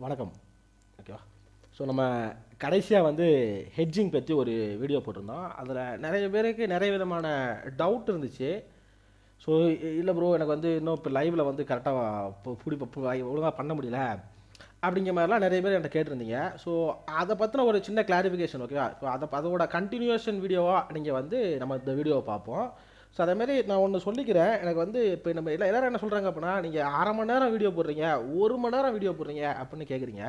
வணக்கம். ஓகேவா? ஸோ நம்ம கடைசியாக வந்து ஹெட்ஜிங் பற்றி ஒரு வீடியோ போட்டிருந்தோம். அதில் நிறைய பேருக்கு நிறைய விதமான டவுட் இருந்துச்சு. ஸோ இல்லை ப்ரோ, எனக்கு வந்து இன்னும் இப்போ லைவில் வந்து கரெக்டாக ஒழுங்காக பண்ண முடியல அப்படிங்கிற மாதிரிலாம் நிறைய பேர் என்கிட்ட கேட்டிருந்தீங்க. ஸோ அதை பற்றின ஒரு சின்ன கிளாரிஃபிகேஷன். ஓகேவா? ஸோ அதோட கண்டினியூஷன் வீடியோவாக நீங்கள் வந்து நம்ம இந்த வீடியோவை பார்ப்போம். ஸோ அதேமாரி நான் ஒன்று சொல்லிக்கிறேன். எனக்கு வந்து இப்போ நம்ம எல்லோரும் என்ன சொல்கிறாங்க அப்படின்னா, நீங்கள் அரை மணி நேரம் வீடியோ போடுறீங்க, 1 மணி நேரம் வீடியோ போடுறீங்க அப்படின்னு கேட்குறீங்க.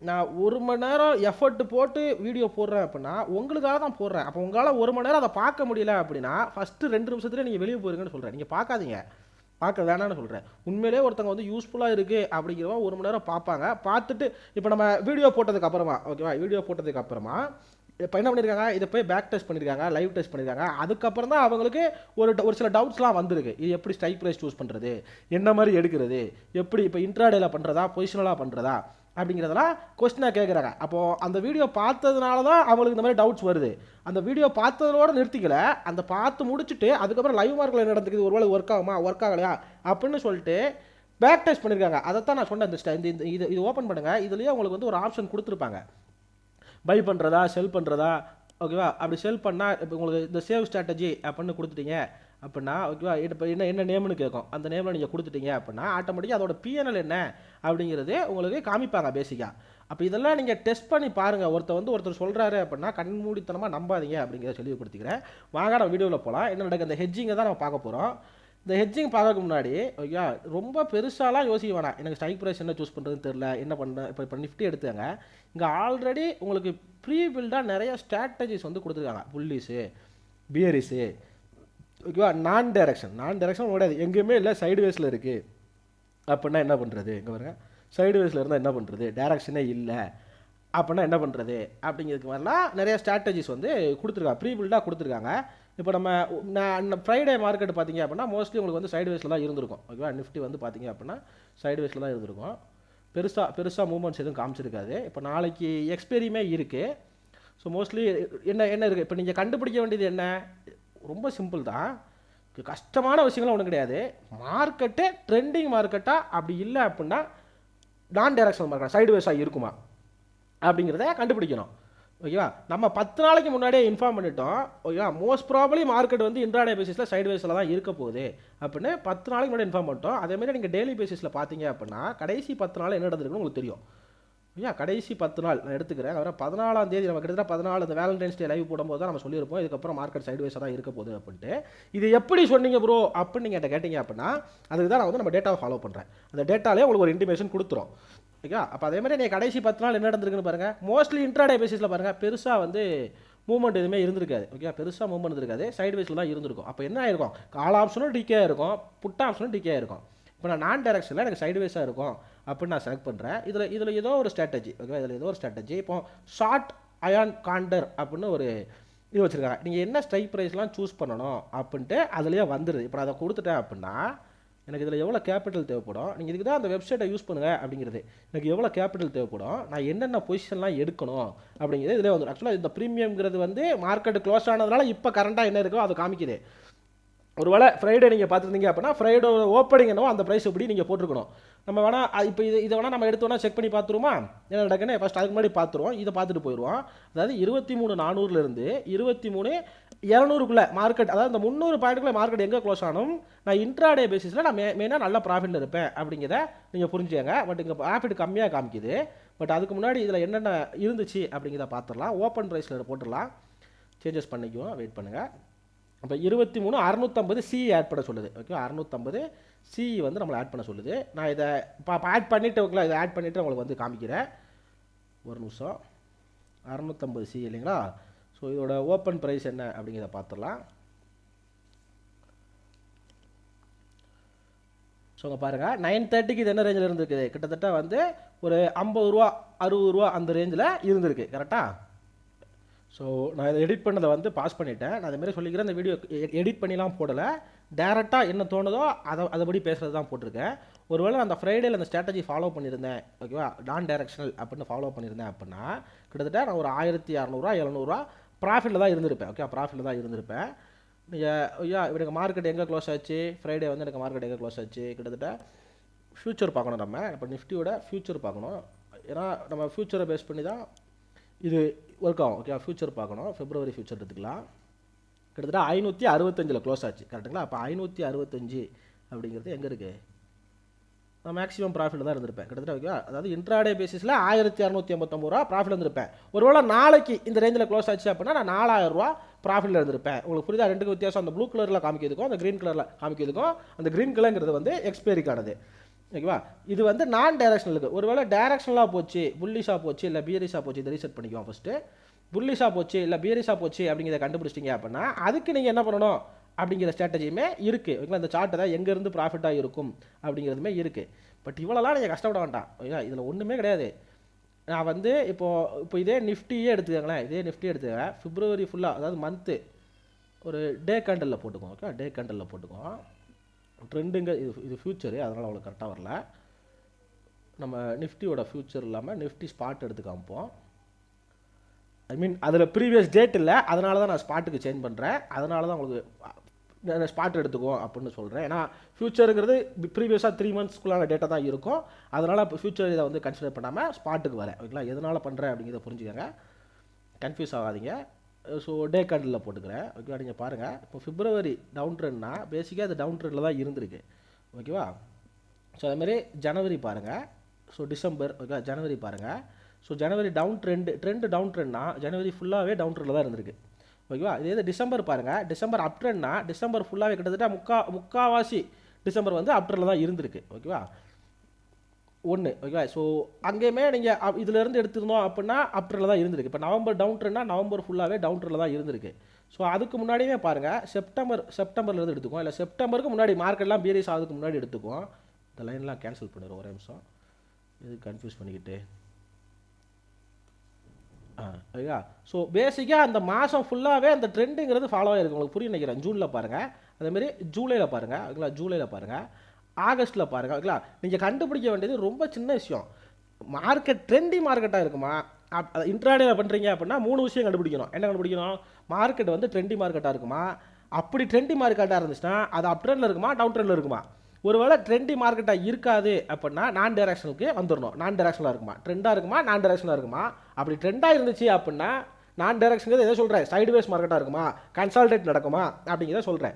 நான் 1 மணி நேரம் எஃபர்ட் போட்டு வீடியோ போடுறேன் அப்படின்னா உங்களுக்காக தான் போடுறேன். அப்போ உங்களால் 1 மணி நேரம் அதை பார்க்க முடியல அப்படின்னா ஃபஸ்ட்டு 2 நிமிஷத்துலேயே நீங்கள் வெளியே போயிருங்கன்னு சொல்கிறேன். நீங்கள் பார்க்காதீங்க, பார்க்க வேணான்னு சொல்கிறேன். உண்மையிலே ஒருத்தங்க வந்து யூஸ்ஃபுல்லாக இருக்குது அப்படிங்கிறவங்க 1 மணி நேரம் பார்ப்பாங்க. பார்த்துட்டு இப்போ நம்ம வீடியோ போட்டதுக்கு அப்புறமா, ஓகேவா, வீடியோ போட்டதுக்கு அப்புறமா இப்போ என்ன பண்ணியிருக்காங்க, இதை போய் பேக் டெஸ்ட் பண்ணியிருக்காங்க, லைவ் டெஸ்ட் பண்ணியிருக்காங்க. அதுக்கப்புறம் தான் அவங்களுக்கு ஒரு சில டவுட்ஸ்லாம் வந்திருக்கு. இது எப்படி ஸ்ட்ரைக் ப்ரைஸ் சூஸ் பண்ணுறது, என்ன மாதிரி எடுக்கிறது, எப்படி இப்போ இன்ட்ராடேல பண்ணுறதா பொசிஷனலாக பண்ணுறதா அப்படிங்கிறதெல்லாம் கொஸ்டினாக கேட்குறாங்க. அப்போது அந்த வீடியோ பார்த்ததுனால தான் அவங்களுக்கு இந்த மாதிரி டவுட்ஸ் வருது. அந்த வீடியோ பார்த்ததோடு நிறுத்திக்கல, அந்த பார்த்து முடிச்சுட்டு அதுக்கப்புறம் லைவ் மார்க்கில் என்ன நடந்துக்குது, ஒரு வேளை ஒர்க் ஆகுமா ஒர்க் ஆகலையா அப்படின்னு சொல்லிட்டு பேக் டெஸ்ட் பண்ணியிருக்காங்க. அதைத்தான் நான் சொன்னேன். இந்த இது ஓப்பன் பண்ணுங்கள். இதுலேயே உங்களுக்கு வந்து ஒரு ஆப்ஷன் கொடுத்துருப்பாங்க, பை பண்ணுறதா செல் பண்ணுறதா. ஓகேவா? அப்படி செல் பண்ணால் இப்போ உங்களுக்கு இந்த சேவ் ஸ்ட்ராட்டஜி அப்படின்னு கொடுத்துட்டீங்க அப்படின்னா, ஓகேவா, இப்போ என்ன நேம்னு கேட்கும். அந்த நேமில் நீங்கள் கொடுத்துட்டீங்க அப்படின்னா ஆட்டோமேட்டிக்காக அதோட பிஎன்எல் என்ன அப்படிங்கிறது உங்களுக்கு காமிப்பாங்க பேசிக்காக. அப்போ இதெல்லாம் நீங்கள் டெஸ்ட் பண்ணி பாருங்கள். ஒருத்தர் சொல்கிறாரு அப்படின்னா கண்மூடித்தனமாக நம்பாதீங்க அப்படிங்கிறத சொல்லி கொடுத்துக்கிறேன். வாங்க நம்ம வீடியோவில் போகலாம். என்ன நடக்குது, இந்த ஹெட்ஜிங்கை தான் நம்ம பார்க்க போகிறோம். இந்த ஹெட்ஜிங் பார்க்கறதுக்கு முன்னாடி ஓகே, ரொம்ப பெருசாலாம் யோசிக்க வேணாம். எனக்கு ஸ்ட்ரைக் ப்ரைஸ் என்ன சூஸ் பண்ணுறதுன்னு தெரில, என்ன பண்ண. இப்போ நிஃப்டி எடுத்துங்க. இங்கே ஆல்ரெடி உங்களுக்கு ப்ரீ பில்டாக நிறைய ஸ்ட்ராட்டஜிஸ் வந்து கொடுத்துருக்காங்க. புல்லிஸு, பியரிஸு, ஓகேவா. நான் டைரக்ஷன் ஓடாது, எங்கேயுமே இல்லை, சைடு வேஸில் இருக்குது அப்படின்னா என்ன பண்ணுறது. இங்கே பாருங்க, சைடு வேஸில் இருந்தால் என்ன பண்ணுறது, டைரக்ஷனே இல்லை அப்படின்னா என்ன பண்ணுறது அப்படிங்கிறதுக்கு மாதிரிலாம் நிறைய ஸ்ட்ராட்டஜிஸ் வந்து கொடுத்துருக்காங்க, ப்ரீ பில்டாக கொடுத்துருக்காங்க. இப்போ நம்ம ஃப்ரைடே மார்க்கெட் பார்த்தீங்க அப்படின்னா மோஸ்ட்லி உங்களுக்கு வந்து சைடு வேஸில் தான் இருந்திருக்கும். ஓகேவா? நிஃப்டி வந்து பார்த்தீங்க அப்படின்னா சைடு வேஸில் தான் இருந்திருக்கும். பெருசாக மூவ்மெண்ட்ஸ் எதுவும் காமிச்சிருக்காது. இப்போ நாளைக்கு எக்ஸ்பெரியுமே இருக்குது. ஸோ மோஸ்ட்லி என்ன இருக்குது, இப்போ நீங்கள் கண்டுபிடிக்க வேண்டியது என்ன, ரொம்ப சிம்பிள் தான். கஷ்டமான விஷயங்களும் ஒன்றும் கிடையாது. மார்க்கெட்டு ட்ரெண்டிங் மார்க்கெட்டாக அப்படி இல்லை அப்படின்னா நான் டைரக்ஷனல் மார்க்கெட் சைடு வேஸாக இருக்குமா அப்படிங்கிறத கண்டுபிடிக்கணும். ஓகேவா? நம்ம 10 நாளைக்கு முன்னாடியே இன்ஃபார்ம் பண்ணிட்டோம். ஓகேவா? மோஸ்ட் ப்ராபப்லி மார்க்கெட் வந்து இன்ட்ராடே பேசிஸில் சைடு வேஸில் தான் இருக்க போகுது அப்படின்னு 10 நாளைக்கு முன்னாடி இன்ஃபார்ம் பண்ணிட்டோம். அதேமாதிரி நீங்கள் டெய்லி பேசிஸில் பார்த்தீங்க அப்படின்னா கடைசி 10 நாள் என்ன நடந்திருக்குன்னு உங்களுக்கு தெரியும். ஐயா, கடைசி 10 நாள் நான் எடுத்துக்கிறேன். அப்புறம் 14ஆம் தேதி நம்ம கிட்டத்தட்ட 14 அந்த வேலண்டைன்ஸ் டே லைவ் போடும்போது தான் நம்ம சொல்லியிருப்போம் இதுக்கப்புறம் மார்க்கெட் சைடு வேஸாக தான் இருக்க போகுது அப்படின்ட்டு. இது எப்படி சொன்னீங்க ப்ரோ அப்படின்னு நீங்கள் கேட்டீங்க அப்படின்னா அதுக்கு தான் நான் வந்து நம்ம டேட்டாவை ஃபாலோ பண்ணுறேன். அந்த டேட்டாலே உங்களுக்கு ஒரு இன்டிமேஷன் கொடுத்துரும். ஓகே, அப்போ அதேமாதிரி நீங்கள் கடைசி 10 நாள் என்ன நடந்திருக்குன்னு பாருங்கள். மோஸ்ட்லி இன்ட்ராடே பேசிஸில் பாருங்கள், பெருசாக வந்து மூவ்மெண்ட் எதுவுமே இருந்திருக்காது. ஓகே, பெருசாக மூவ்மெண்ட் இருந்திருக்காது, சைடு வேஸில் தான் இருந்திருக்கும். அப்போ என்ன ஆயிருக்கும், கால் ஆப்ஷனும் டிகே இருக்கும், புட் ஆப்ஷனும் டிகே இருக்கும். இப்போ நான் டைரக்ஷனில் எனக்கு சைடு வேஸாக இருக்கும் அப்படின்னு நான் செலக்ட் பண்ணுறேன். இதில் ஏதோ ஒரு ஸ்ட்ராட்டஜி. ஓகே, இதில் ஏதோ ஒரு ஸ்ட்ராட்டஜி. இப்போ ஷார்ட் அயான் காண்டர் அப்படின்னு ஒரு இது வச்சுருக்காங்க. நீங்கள் என்ன ஸ்ட்ரைக் ப்ரைஸ்லாம் சூஸ் பண்ணணும் அப்படின்ட்டு அதுலேயே வந்துடுது. இப்போ நான் அதை கொடுத்துட்டேன் அப்படின்னா எனக்கு இதில் எவ்வளோ கேபிட்டல் தேவைப்படும், நீங்கள் இதுக்கு தான் அந்த வெப்சைட்டை யூஸ் பண்ணுங்கள் அப்படிங்கிறது. எனக்கு எவ்வளோ கேபிட்டல் தேவைப்படும், நான் என்னென்ன பொசிஷன்லாம் எடுக்கணும் அப்படிங்கிறது இதிலே வந்துடும். ஆக்சுவலாக இந்த ப்ரீமியம்ங்கிறது வந்து மார்க்கெட்டு க்ளோஸ் ஆனதுனால இப்போ கரண்ட்டாக என்ன இருக்கோ அதை காமிக்குது. ஒருவேளை ஃப்ரைடே நீங்கள் பார்த்துருந்தீங்க அப்படின்னா ஃப்ரைடே ஓப்பனிங் என்னவோ அந்த ப்ரைஸ் எப்படி நீங்கள் போட்டிருக்கணும். நம்ம வேணால் இப்போ இதை வேணால் நம்ம எடுத்து வேணால் செக் பண்ணி பார்த்துருவோமா, என்ன நடக்குன்னு ஃபஸ்ட் அதுக்கு முன்னாடி பார்த்துருவோம். இதை பார்த்துட்டு போயிடுவோம். அதாவது 23,400 23,200 மார்க்கெட், அதாவது இந்த 300 பாயிண்ட்டுக்குள்ளே மார்க்கெட் எங்கே க்ளோஸ் ஆனும் நான் இன்ட்ராடே பேசிஸில் நான் மெயினாக நல்ல ப்ராஃபிட்டில் இருப்பேன் அப்படிங்கிறத நீங்கள் புரிஞ்சுங்க. பட் இங்கே ப்ராஃபிட் கம்மியாக காமிக்குது. பட் அதுக்கு முன்னாடி இதில் என்னென்ன இருந்துச்சு அப்படிங்கிறத பார்த்துடலாம். ஓப்பன் ப்ரைஸில் போட்டுடலாம், சேஞ்சஸ் பண்ணிக்குவோம், வெயிட் பண்ணுங்கள். அப்போ 23,650 சி ஆட் பண்ண சொல்லுது. ஓகே, 650 சி வந்து நம்மளை ஆட் பண்ண சொல்லுது. நான் இதை இப்போ ஆட் பண்ணிவிட்டு ஓகே, இதை ஆட் பண்ணிவிட்டு உங்களுக்கு வந்து காமிக்கிறேன். ஒரு நிமிஷம். 650 சி இல்லைங்களா? ஸோ இதோட ஓப்பன் ப்ரைஸ் என்ன அப்படிங்கிறத பார்த்துடலாம். ஸோ இங்கே பாருங்கள், 9:30க்கு இது என்ன ரேஞ்சில் இருந்திருக்குது, கிட்டத்தட்ட வந்து ஒரு 50 ரூபா 60 ரூபா அந்த ரேஞ்சில் இருந்திருக்கு. கரெக்டாக? ஸோ நான் இதை எடிட் பண்ணதை வந்து பாஸ் பண்ணிவிட்டேன். நான் அதுமாரி சொல்லிக்கிறேன். இந்த வீடியோ எடிட் பண்ணிலாம் போடலை, டேரெக்டாக என்ன தோணுதோ அதைபடி பேசுகிறது தான் போட்டிருக்கேன். ஒருவேளை அந்த ஃப்ரைடேயில் அந்த ஸ்ட்ராட்டஜி ஃபாலோ பண்ணியிருந்தேன், ஓகேவா, நான் டைரக்ஷனல் அப்படின்னு ஃபாலோ பண்ணியிருந்தேன் அப்படின்னா கிட்டத்தட்ட நான் ஒரு 1600 700 ப்ராஃபிட்டில் தான் இருந்திருப்பேன். ஓகே, ப்ராஃபிட்டில் தான் இருந்திருப்பேன். நீங்கள் ஐயா இப்போ எனக்கு மார்க்கெட் எங்கே க்ளோஸ் ஆச்சு, ஃப்ரைடே வந்து எனக்கு மார்க்கெட் எங்கே க்ளோஸ் ஆச்சு, கிட்டத்தட்ட ஃப்யூச்சர் பார்க்கணும். நம்ம இப்போ நிஃப்டியோட ஃப்யூச்சர் பார்க்கணும். ஏன்னா நம்ம ஃபியூச்சரை பேஸ் பண்ணி தான் இது ஒர்க் ஆகும். ஓகே, ஃபியூச்சர் பார்க்கணும். பிப்ரவரி ஃபியூச்சர் எடுத்துக்கலாம். கிட்டத்தட்ட 565 க்ளோஸ் ஆச்சு கரெக்டுங்களா. அப்போ 565 அப்படிங்கிறது எங்கே இருக்குது? நான் மேக்ஸிமம் ப்ராஃபிட் தான் இருந்திருப்பேன் கிட்டத்தட்ட. ஓகே, அதாவது இன்ட்ராடே பேசிஸில் 1659 ரூபா ப்ராஃபிட் இருந்திருப்பேன். ஒருவேளை நாளைக்கு இந்த ரேஞ்சில் க்ளோஸ் ஆச்சு அப்படின்னா நான் 4000 ரூபா ப்ராஃபிட்டில் இருந்திருப்பேன். உங்களுக்கு புரியுதா? ரெண்டுக்கு வித்தியாசம். அந்த ப்ளூ கலரில் காமிக்கிறதுக்கும் அந்த க்ரீன் கலரில் காமிக்கிறதுக்கும், அந்த க்ரீன் கலருங்கிறது வந்து எக்ஸ்பைரிக்கானது. ஓகேவா? இது வந்து நான் டைரக்ஷனலுக்கு. ஒருவேளை டைரக்ஷனலாக போச்சு, புல்லிஷாக போச்சு, இல்லை பியரிஷாக போச்சு, இதை ரீசெட் பண்ணிக்குவோம் ஃபஸ்ட்டு. புல்லிஷாக போச்சு இல்லை பியரிஷாக போச்சு அப்படிங்கிறத கண்டுபிடிச்சிட்டிங்க அப்படின்னா அதுக்கு நீங்கள் என்ன பண்ணணும் அப்படிங்கிற ஸ்ட்ராட்டஜியுமே இருக்குது. ஓகேங்களா? இந்த சார்ட்டை தான் எங்கேருந்து ப்ராஃபிட்டாக இருக்கும் அப்படிங்கிறதுமே இருக்குது. பட் இவ்வளோலாம் நீங்கள் கஷ்டப்பட வேண்டாம். ஓகேங்களா? இதில் ஒன்றுமே கிடையாது. நான் வந்து இப்போ இதே நிஃப்டியே எடுத்துக்கங்களேன். இதே நிஃப்டி எடுத்துக்கங்க. பிப்ரவரி ஃபுல்லாக, அதாவது மந்த்து ஒரு டே கேண்டலில் போட்டுக்கோம். ஓகே, டே கேண்டலில் போட்டுக்கோம். ட்ரெண்டுங்க இது ஃபியூச்சரு, அதனால் அவ்வளோ கரெக்டாக வரல. நம்ம நிஃப்டியோட ஃபியூச்சர் இல்லாமல் நிஃப்டி ஸ்பாட் எடுத்து காமிப்போம். ஐ மீன் அதில் ப்ரீவியஸ் டேட் இல்லை, அதனால தான் நான் ஸ்பாட்டுக்கு சேஞ்ச் பண்ணுறேன். அதனால தான் உங்களுக்கு ஸ்பாட் எடுத்துக்கோ அப்படின்னு சொல்கிறேன். ஏன்னா ஃபியூச்சருங்கிறது ப்ரீவியஸாக 3 மந்த்ஸ்க்குள்ளான டேட்டா தான் இருக்கும். அதனால் இப்போ ஃபியூச்சர் இதை வந்து கன்சிடர் பண்ணாமல் ஸ்பாட்டுக்கு வரேன். ஓகேங்களா? எதனால் பண்ணுறேன் அப்படிங்கிறத புரிஞ்சுக்கோங்க, கன்ஃபியூஸ் ஆகாதீங்க. ஸோ டே கேண்டலில் போட்டுக்கிறேன். ஓகேவா? நீங்கள் பாருங்கள், இப்போ பிப்ரவரி டவுன் ட்ரெண்ட்னா பேசிக்காக அது டவுன் ட்ரெண்டில் தான் இருந்திருக்கு. ஓகேவா? ஸோ அதுமாதிரி ஜனவரி பாருங்கள். ஸோ டிசம்பர், ஓகே, ஜனவரி பாருங்கள். ஸோ ஜனவரி டவுன் ட்ரெண்டு டவுன் ட்ரெண்ட்னா ஜனவரி ஃபுல்லாகவே டவுன் ட்ரெண்டில் தான் இருந்திருக்கு. ஓகேவா? இதே டிசம்பர் பாருங்கள். டிசம்பர் அப் ட்ரெண்ட்னா டிசம்பர் ஃபுல்லாகவே கிட்டத்தட்ட முக்காவாசி டிசம்பர் வந்து அப் ட்ரெண்டில் தான் இருந்திருக்கு. ஓகேவா? ஒன்று. ஓகேவா? ஸோ அங்கேயுமே நீங்கள் இதிலேருந்து எடுத்துருந்தோம் அப்படின்னா அப் ட்ரெண்டில் தான் இருந்திருக்கு. இப்போ நவம்பர் டவுன் ட்ரெண்ட்னா நவம்பர் ஃபுல்லாகவே டவுன் ட்ரெண்டில் தான் இருந்திருக்கு. ஸோ அதுக்கு முன்னாடியே பாருங்கள், செப்டம்பர்லேருந்து எடுத்துக்குவோம், இல்லை செப்டம்பருக்கு முன்னாடி மார்க்கெட்லாம் பீரியஸ் ஆகுதுக்கு முன்னாடி எடுத்துக்குவோம். இந்த லைன்லாம் கேன்சல் பண்ணிடுறோம் ஒரே நிமிஷம், இது கன்ஃபியூஸ் பண்ணிக்கிட்டு. ஓகேவா? ஸோ பேசிக்காக அந்த மாதம் ஃபுல்லாகவே அந்த ட்ரெண்டுங்கிறது ஃபாலோ ஆகிருக்கு. உங்களுக்கு புரிய நினைக்கிறேன். ஜூனில் பாருங்கள், அதேமாரி ஜூலையில் பாருங்கள். ஓகேங்களா? ஜூலையில் பாருங்கள், ஆகஸ்ட்டில் பாருங்கள். ஓகேங்களா? நீங்கள் கண்டுபிடிக்க வேண்டியது ரொம்ப சின்ன விஷயம். மார்க்கெட் ட்ரெண்டி மார்க்கெட்டாக இருக்குமா? இன்ட்ராடேல பண்ணுறீங்க அப்படின்னா 3 விஷயம் கண்டுபிடிக்கணும். என்ன கண்டுபிடிக்கணும்? மார்க்கெட் வந்து ட்ரெண்டி மார்க்கெட்டாக இருக்குமா? அப்படி ட்ரெண்டி மார்க்கெட்டாக இருந்துச்சுன்னா அது அப் ட்ரெண்டில் இருக்குமா, டவுன் ட்ரெண்டில் இருக்குமா? ஒருவேளை ட்ரெண்டி மார்க்கெட்டாக இருக்காது அப்படின்னா நான் டைரக்ஷனுக்கு வந்துடணும். நான் டைரக்ஷனாக இருக்குமா, ட்ரெண்டாக இருக்குமா, நான் டைரக்ஷனாக இருக்குமா? அப்படி ட்ரெண்டாக இருந்துச்சு அப்படின்னா நான் டைரக்ஷனுக்கு எதை சொல்கிறேன்? சைடுவேஸ் மார்க்கெட்டாக இருக்குமா, கன்சால்டேட் நடக்குமா அப்படிங்கிறத சொல்கிறேன்.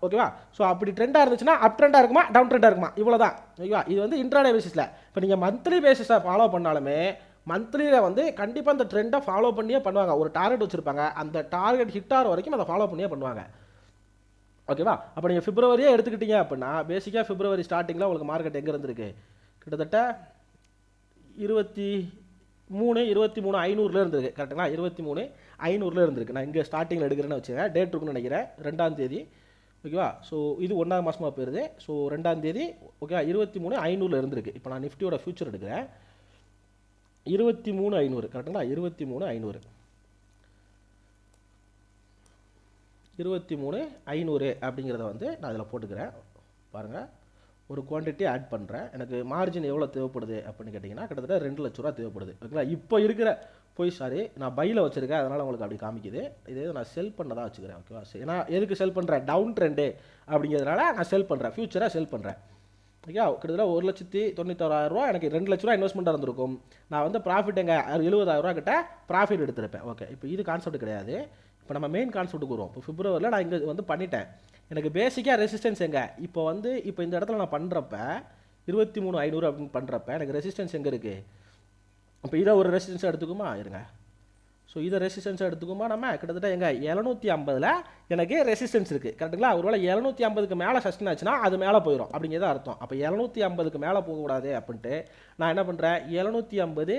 ஓகேவா? ஸோ அப்படி ட்ரெண்டாக இருந்துச்சுன்னா அப் ட்ரெண்டாக இருக்குமா, டவுன் ட்ரெண்டாக இருக்குமா? இவ்வளோ தான். ஓகேவா? இது வந்து இன்ட்ராடே பேசிஸில். இப்போ நீங்கள் மந்த்லி பேசிஸை ஃபாலோ பண்ணாலுமே மந்த்லியில் வந்து கண்டிப்பாக அந்த ட்ரெண்டை ஃபாலோ பண்ணியே பண்ணுவாங்க. ஒரு டார்கெட் வச்சுருப்பாங்க, அந்த டார்கெட் ஹிட் ஆகிற வரைக்கும் அதை ஃபாலோ பண்ணியே பண்ணுவாங்க. ஓகேவா? அப்போ நீங்கள் பிப்ரவரியே எடுத்துக்கிட்டீங்க அப்படின்னா பேசிக்காக பிப்ரவரி ஸ்டார்டிங்கில் உங்களுக்கு மார்க்கெட் எங்கே இருந்திருக்கு? கிட்டத்தட்ட 23,500 இருந்திருக்கு. கரெக்டுங்களா? 23,500 இருந்திருக்கு. நான் இங்கே ஸ்டார்டிங்கில் எடுக்கிறேன்னு வச்சுக்கேன். டேட் இருக்குன்னு நினைக்கிறேன் 2ஆம் தேதி. ஓகேவா? ஸோ இது 1ஆம் மாதமாக போயிருது. ஸோ 2ஆம் தேதி. ஓகேவா? 23,500 இருந்திருக்கு. இப்போ நான் நிஃப்டியோட ஃபியூச்சர் எடுக்கிறேன். 23,500 கரெக்டுங்களா? 23,500 அப்படிங்கிறத வந்து நான் அதில் போட்டுக்கிறேன். பாருங்கள், ஒரு குவான்டிட்டி ஆட் பண்ணுறேன். எனக்கு மார்ஜின் எவ்வளோ தேவைப்படுது அப்படின்னு கேட்டிங்கன்னா கிட்டத்தட்ட 2 லட்ச ரூபா தேவைப்படுது. ஓகேங்களா? இப்போ இருக்கிற நான் பையில் வச்சுருக்கேன், அதனால் உங்களுக்கு அப்படி காமிக்குது. இதே நான் செல் பண்ணதான் வச்சுக்கிறேன். ஓகேவா? ஏன்னா எதுக்கு செல் பண்ணுறேன்? டவுன் ட்ரெண்டு அப்படிங்கிறதுனால நான் செல் பண்ணுறேன், ஃபியூச்சராக செல் பண்ணுறேன். ஓகே, கிட்டத்தட்ட 1,96,000 ரூபா எனக்கு 2 லட்ச ரூபா இன்வெஸ்ட்மெண்ட்டாக இருந்திருக்கும். நான் வந்து ப்ராஃபிட் எங்கே 70,000 ரூபா கிட்ட ப்ராஃபிட் எடுத்திருப்பேன். ஓகே, இப்போ இது கான்செப்ட் கிடையாது. இப்போ நம்ம மெயின் கான்செப்ட்டுக்கு வருவோம். இப்போ பிப்ரவரியில் நான் இங்கே வந்து பண்ணிட்டேன். எனக்கு பேசிக்காக ரெசிஸ்டன்ஸ் எங்கே? இப்போ இந்த இடத்துல நான் பண்ணுறப்ப 23,500 அப்படின்னு பண்ணுறப்ப எனக்கு ரெசிஸ்டன்ஸ் எங்கே இருக்குது? இப்போ இதை ஒரு ரெசிஸ்டன்ஸாக எடுத்துக்குமா? இருங்க. ஸோ இதை ரெசிஸ்டன்ஸாக எடுத்துக்குமா? நம்ம கிட்டத்தட்ட எங்கள் 750 எனக்கு ரெசிஸ்டன்ஸ் இருக்குது. கரெக்டுங்களா? ஒருவேளை 750க்கு மேலே சஸ்டெயின் ஆச்சுன்னா அது மேலே போயிடும் அப்படிங்கிறது அர்த்தம். அப்போ 750க்கு மேலே போகக்கூடாது அப்படின்ட்டு நான் என்ன பண்ணுறேன்? 750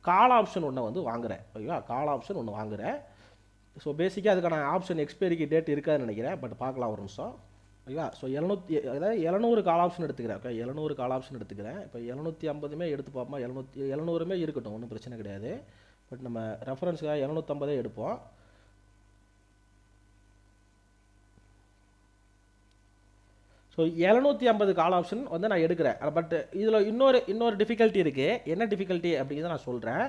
கால் ஆப்ஷன் ஒன்று வந்து வாங்குகிறேன். ஓகேவா? கால் ஆப்ஷன் ஒன்று வாங்குகிறேன். ஸோ பேசிக்காக அதுக்கான ஆப்ஷன் எக்ஸ்பைரிக்கு டேட் இருக்காதுன்னு நினைக்கிறேன். பட் பார்க்கலாம் ஒரு நிமிஷம். ஓகேவா? ஸோ 700 கால் ஆப்ஷன் எடுத்துக்கிறேன். ஓகே, 700 கால் ஆப்ஷன் எடுத்துக்கிறேன். இப்போ 750 எடுத்து பார்ப்போமா? 700 இருக்கட்டும், ஒன்றும் பிரச்சனை கிடையாது. பட் நம்ம ரெஃபரன்ஸுக்காக 750 எடுப்போம். ஸோ 750 கால் ஆப்ஷன் வந்து நான் எடுக்கிறேன். பட் இதில் இன்னொரு டிஃபிகல்ட்டி இருக்குது. என்ன டிஃபிகல்ட்டி அப்படிங்கிறத நான் சொல்கிறேன்.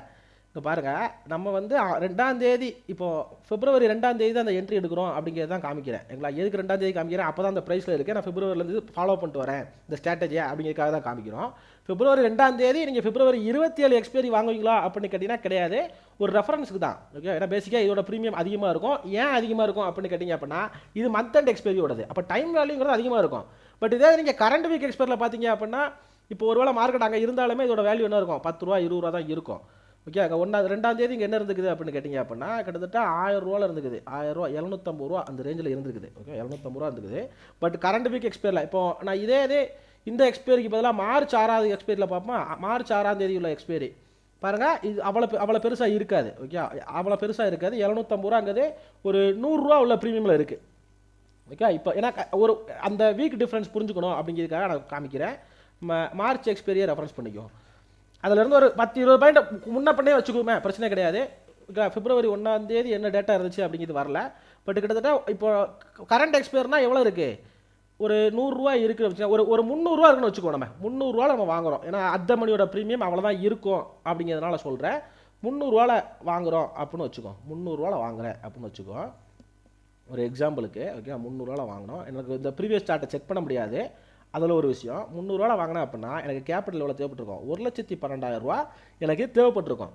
இப்போ பாருங்கள், நம்ம வந்து 2ஆம் தேதி, இப்போது பிப்ரவரி 2ஆம் தேதி தான் அந்த என்ட்ரி எடுக்கிறோம் அப்படிங்கிறது தான் காமிக்கிறேன். எங்களா எதுக்கு 2ஆம் தேதி காமிக்கிறேன்? அப்போ தான் அந்த ப்ரைஸில் இருக்குது. நான் பிப்ரவரிலேருந்து ஃபாலோ பண்ணிட்டு வரேன் இந்த ஸ்ட்ராட்டஜியை அப்படிங்கிறதுக்காக தான் காமிக்கிறோம். பிப்ரவரி 2ஆம் தேதி நீங்கள் பிப்ரவரி 27 எக்ஸ்பைரி வாங்குவீங்களா அப்படின்னு கேட்டிங்கன்னா கிடையாது, ஒரு ரெஃபரன்ஸுக்கு தான். ஓகே, ஏன்னா பேசிக்காக இதோட ப்ரீமியம் அதிகமாக இருக்கும். ஏன் அதிகமாக இருக்கும் அப்படின்னு கேட்டிங்க அப்படின்னா இது மந்த் அண்ட் எக்ஸ்பைரியோடது, அப்போ டைம் வேல்யூங்கிறது அதிகமாக இருக்கும். பட் இதே நீங்கள் கரண்ட் வீக் எக்ஸ்பைரியில் பார்த்தீங்க அப்படின்னா இப்போ ஒருவேளை மார்க்கெட் அங்கே இருந்தாலுமே இதோட வேல்யூ என்ன இருக்கும், 10 ரூபா 20 ரூபா தான் இருக்கும். ஓகே, அங்கே 2ஆம் தேதி இங்கே என்ன இருந்துக்குது அப்படின்னு கேட்டிங்க அப்படின்னா கிட்டத்தட்ட 1000 ரூபாவில் இருந்துக்குது, 1000 ரூபா 750 ரூபா அந்த ரேஞ்சில் இருந்துக்குது. ஓகே, 750 ரூபா இருந்துக்குது. பட் கரண்ட் வீக் எக்ஸ்பைரியில் இப்போ நான் இதே இந்த எக்ஸ்பைரிக்கு பதிலாக மார்ச் 6ஆவது எக்ஸ்பைரியில் பார்ப்போம். மார்ச் 6ஆம் தேதி உள்ள எக்ஸ்பைரி பாருங்கள், இது அவ்வளோ பெருசாக இருக்காது. ஓகே, அவ்வளோ பெருசாக இருக்காது. 750 ரூபாங்கிறது ஒரு 100 ரூபா உள்ள ப்ரீமியமில் இருக்குது. ஓகே, இப்போ ஏன்னா ஒரு அந்த வீக் டிஃப்ரென்ஸ் புரிஞ்சுக்கணும் அப்படிங்கிறதுக்காக நான் காமிக்கிறேன். மார்ச் எக்ஸ்பைரியை ரெஃபரன்ஸ் பண்ணிக்கும். அதிலிருந்து ஒரு 10-20 பாயிண்ட் முன்ன பண்ணே வச்சுக்குவோமே, பிரச்சனை கிடையாது. பிப்ரவரி 1ஆம் தேதி என்ன டேட்டா இருந்துச்சு அப்படிங்கிறது வரல. பட் கிட்டத்தட்ட இப்போ கரண்ட் எக்ஸ்பைர்னா எவ்வளோ இருக்குது, ஒரு 100 ரூபா இருக்குது வச்சுக்கோங்க. ஒரு 300 ரூபா இருக்குன்னு வச்சுக்கோ. நம்ம 300 ரூபாவில் நம்ம வாங்குகிறோம், ஏன்னா அத்த மணியோட ப்ரீமியம் அவ்வளோதான் இருக்கும் அப்படிங்கிறதுனால சொல்கிறேன். 300 ரூபாவில் வாங்குகிறோம் அப்படின்னு வச்சுக்கோ. 300 ரூபாவில் வாங்குறேன் அப்படின்னு வச்சுக்கோ ஒரு எக்ஸாம்பிளுக்கு. ஓகே, 300 ரூபாவில் வாங்கினோம். எனக்கு இந்த ப்ரீவியஸ் சார்ட்டை செக் பண்ண முடியாது, அதில் ஒரு விஷயம். 300 ரூபாவில் வாங்கினேன் அப்படின்னா எனக்கு கேபிட்டல் எவ்வளோ தேவைப்பட்டிருக்கும், 1,12,000 ரூபா எனக்கு தேவைப்பட்டிருக்கும்.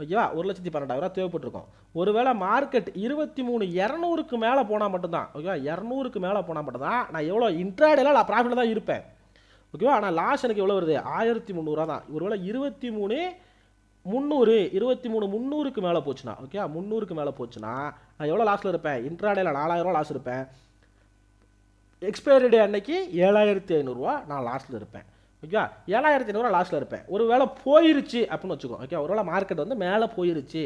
ஓகேவா, 1,12,000 ரூபா தேவைப்பட்டிருக்கும். ஒருவேளை மார்க்கெட் 23,200க்கு மேலே போனால் மட்டும்தான், ஓகேவா, 200க்கு மேலே போனால் மட்டும்தான் நான் எவ்வளோ இன்ட்ராடேல நான் ப்ராஃபிட்டில் தான் இருப்பேன். ஓகேவா, ஆனால் லாஸ் எனக்கு எவ்வளோ வருது, 1,300 ரூபா தான். ஒருவேளை 23,300க்கு மேலே போச்சுன்னா, ஓகே, 300க்கு மேலே போச்சுன்னா நான் எவ்வளோ லாஸில் இருப்பேன், இன்ட்ராடேல 4,000 ரூபா லாஸ் இருப்பேன். எக்ஸ்பைரி டே அன்னைக்கு 7,500 ரூபா நான் லாஸ்ட்டில் இருப்பேன். ஓகே, 7,500 ரூபா லாஸ்ட்டில் இருப்பேன். ஒரு வேளை போயிருச்சு அப்படின்னு வச்சுக்கோ. ஓகே, ஒரு வேளை மார்க்கெட் வந்து மேலே போயிருச்சு.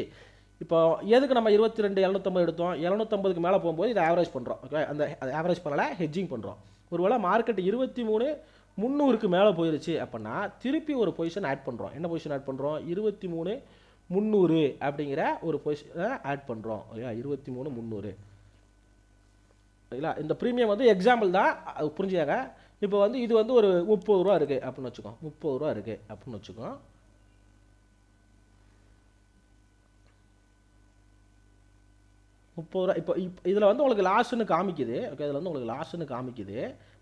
இப்போ எதுக்கு நம்ம 22,750 எடுத்தோம், 750க்கு மேலே போகும்போது இதை ஆவரேஜ் பண்ணுறோம். ஓகே, அந்த ஆவரேஜ் பண்ணலை, ஹெட்ஜிங் பண்ணுறோம். ஒரு வேளை மார்க்கெட் 23,300க்கு மேலே போயிருச்சு அப்படின்னா திருப்பி ஒரு பொசிஷன் ஆட் பண்ணுறோம். என்ன பொசிஷன் ஆட் பண்ணுறோம், 23,300 அப்படிங்கிற ஒரு பொசிஷனை ஆட் பண்ணுறோம். ஓகே, 23,300. சரிங்களா, இந்த ப்ரீமியம் வந்து எக்ஸாம்பிள் தான், அது புரிஞ்சுக்காங்க. இப்போ வந்து இது வந்து ஒரு 30 ரூபா இருக்குது அப்படின்னு வச்சுக்கோ. 30 ரூபா இருக்குது அப்படின்னு வச்சுக்கோ. 30 ரூபா. இப்போ இதில் வந்து உங்களுக்கு லாஸ்ன்னு காமிக்குது. ஓகே, இதில் வந்து உங்களுக்கு லாஸ்ன்னு காமிக்குது.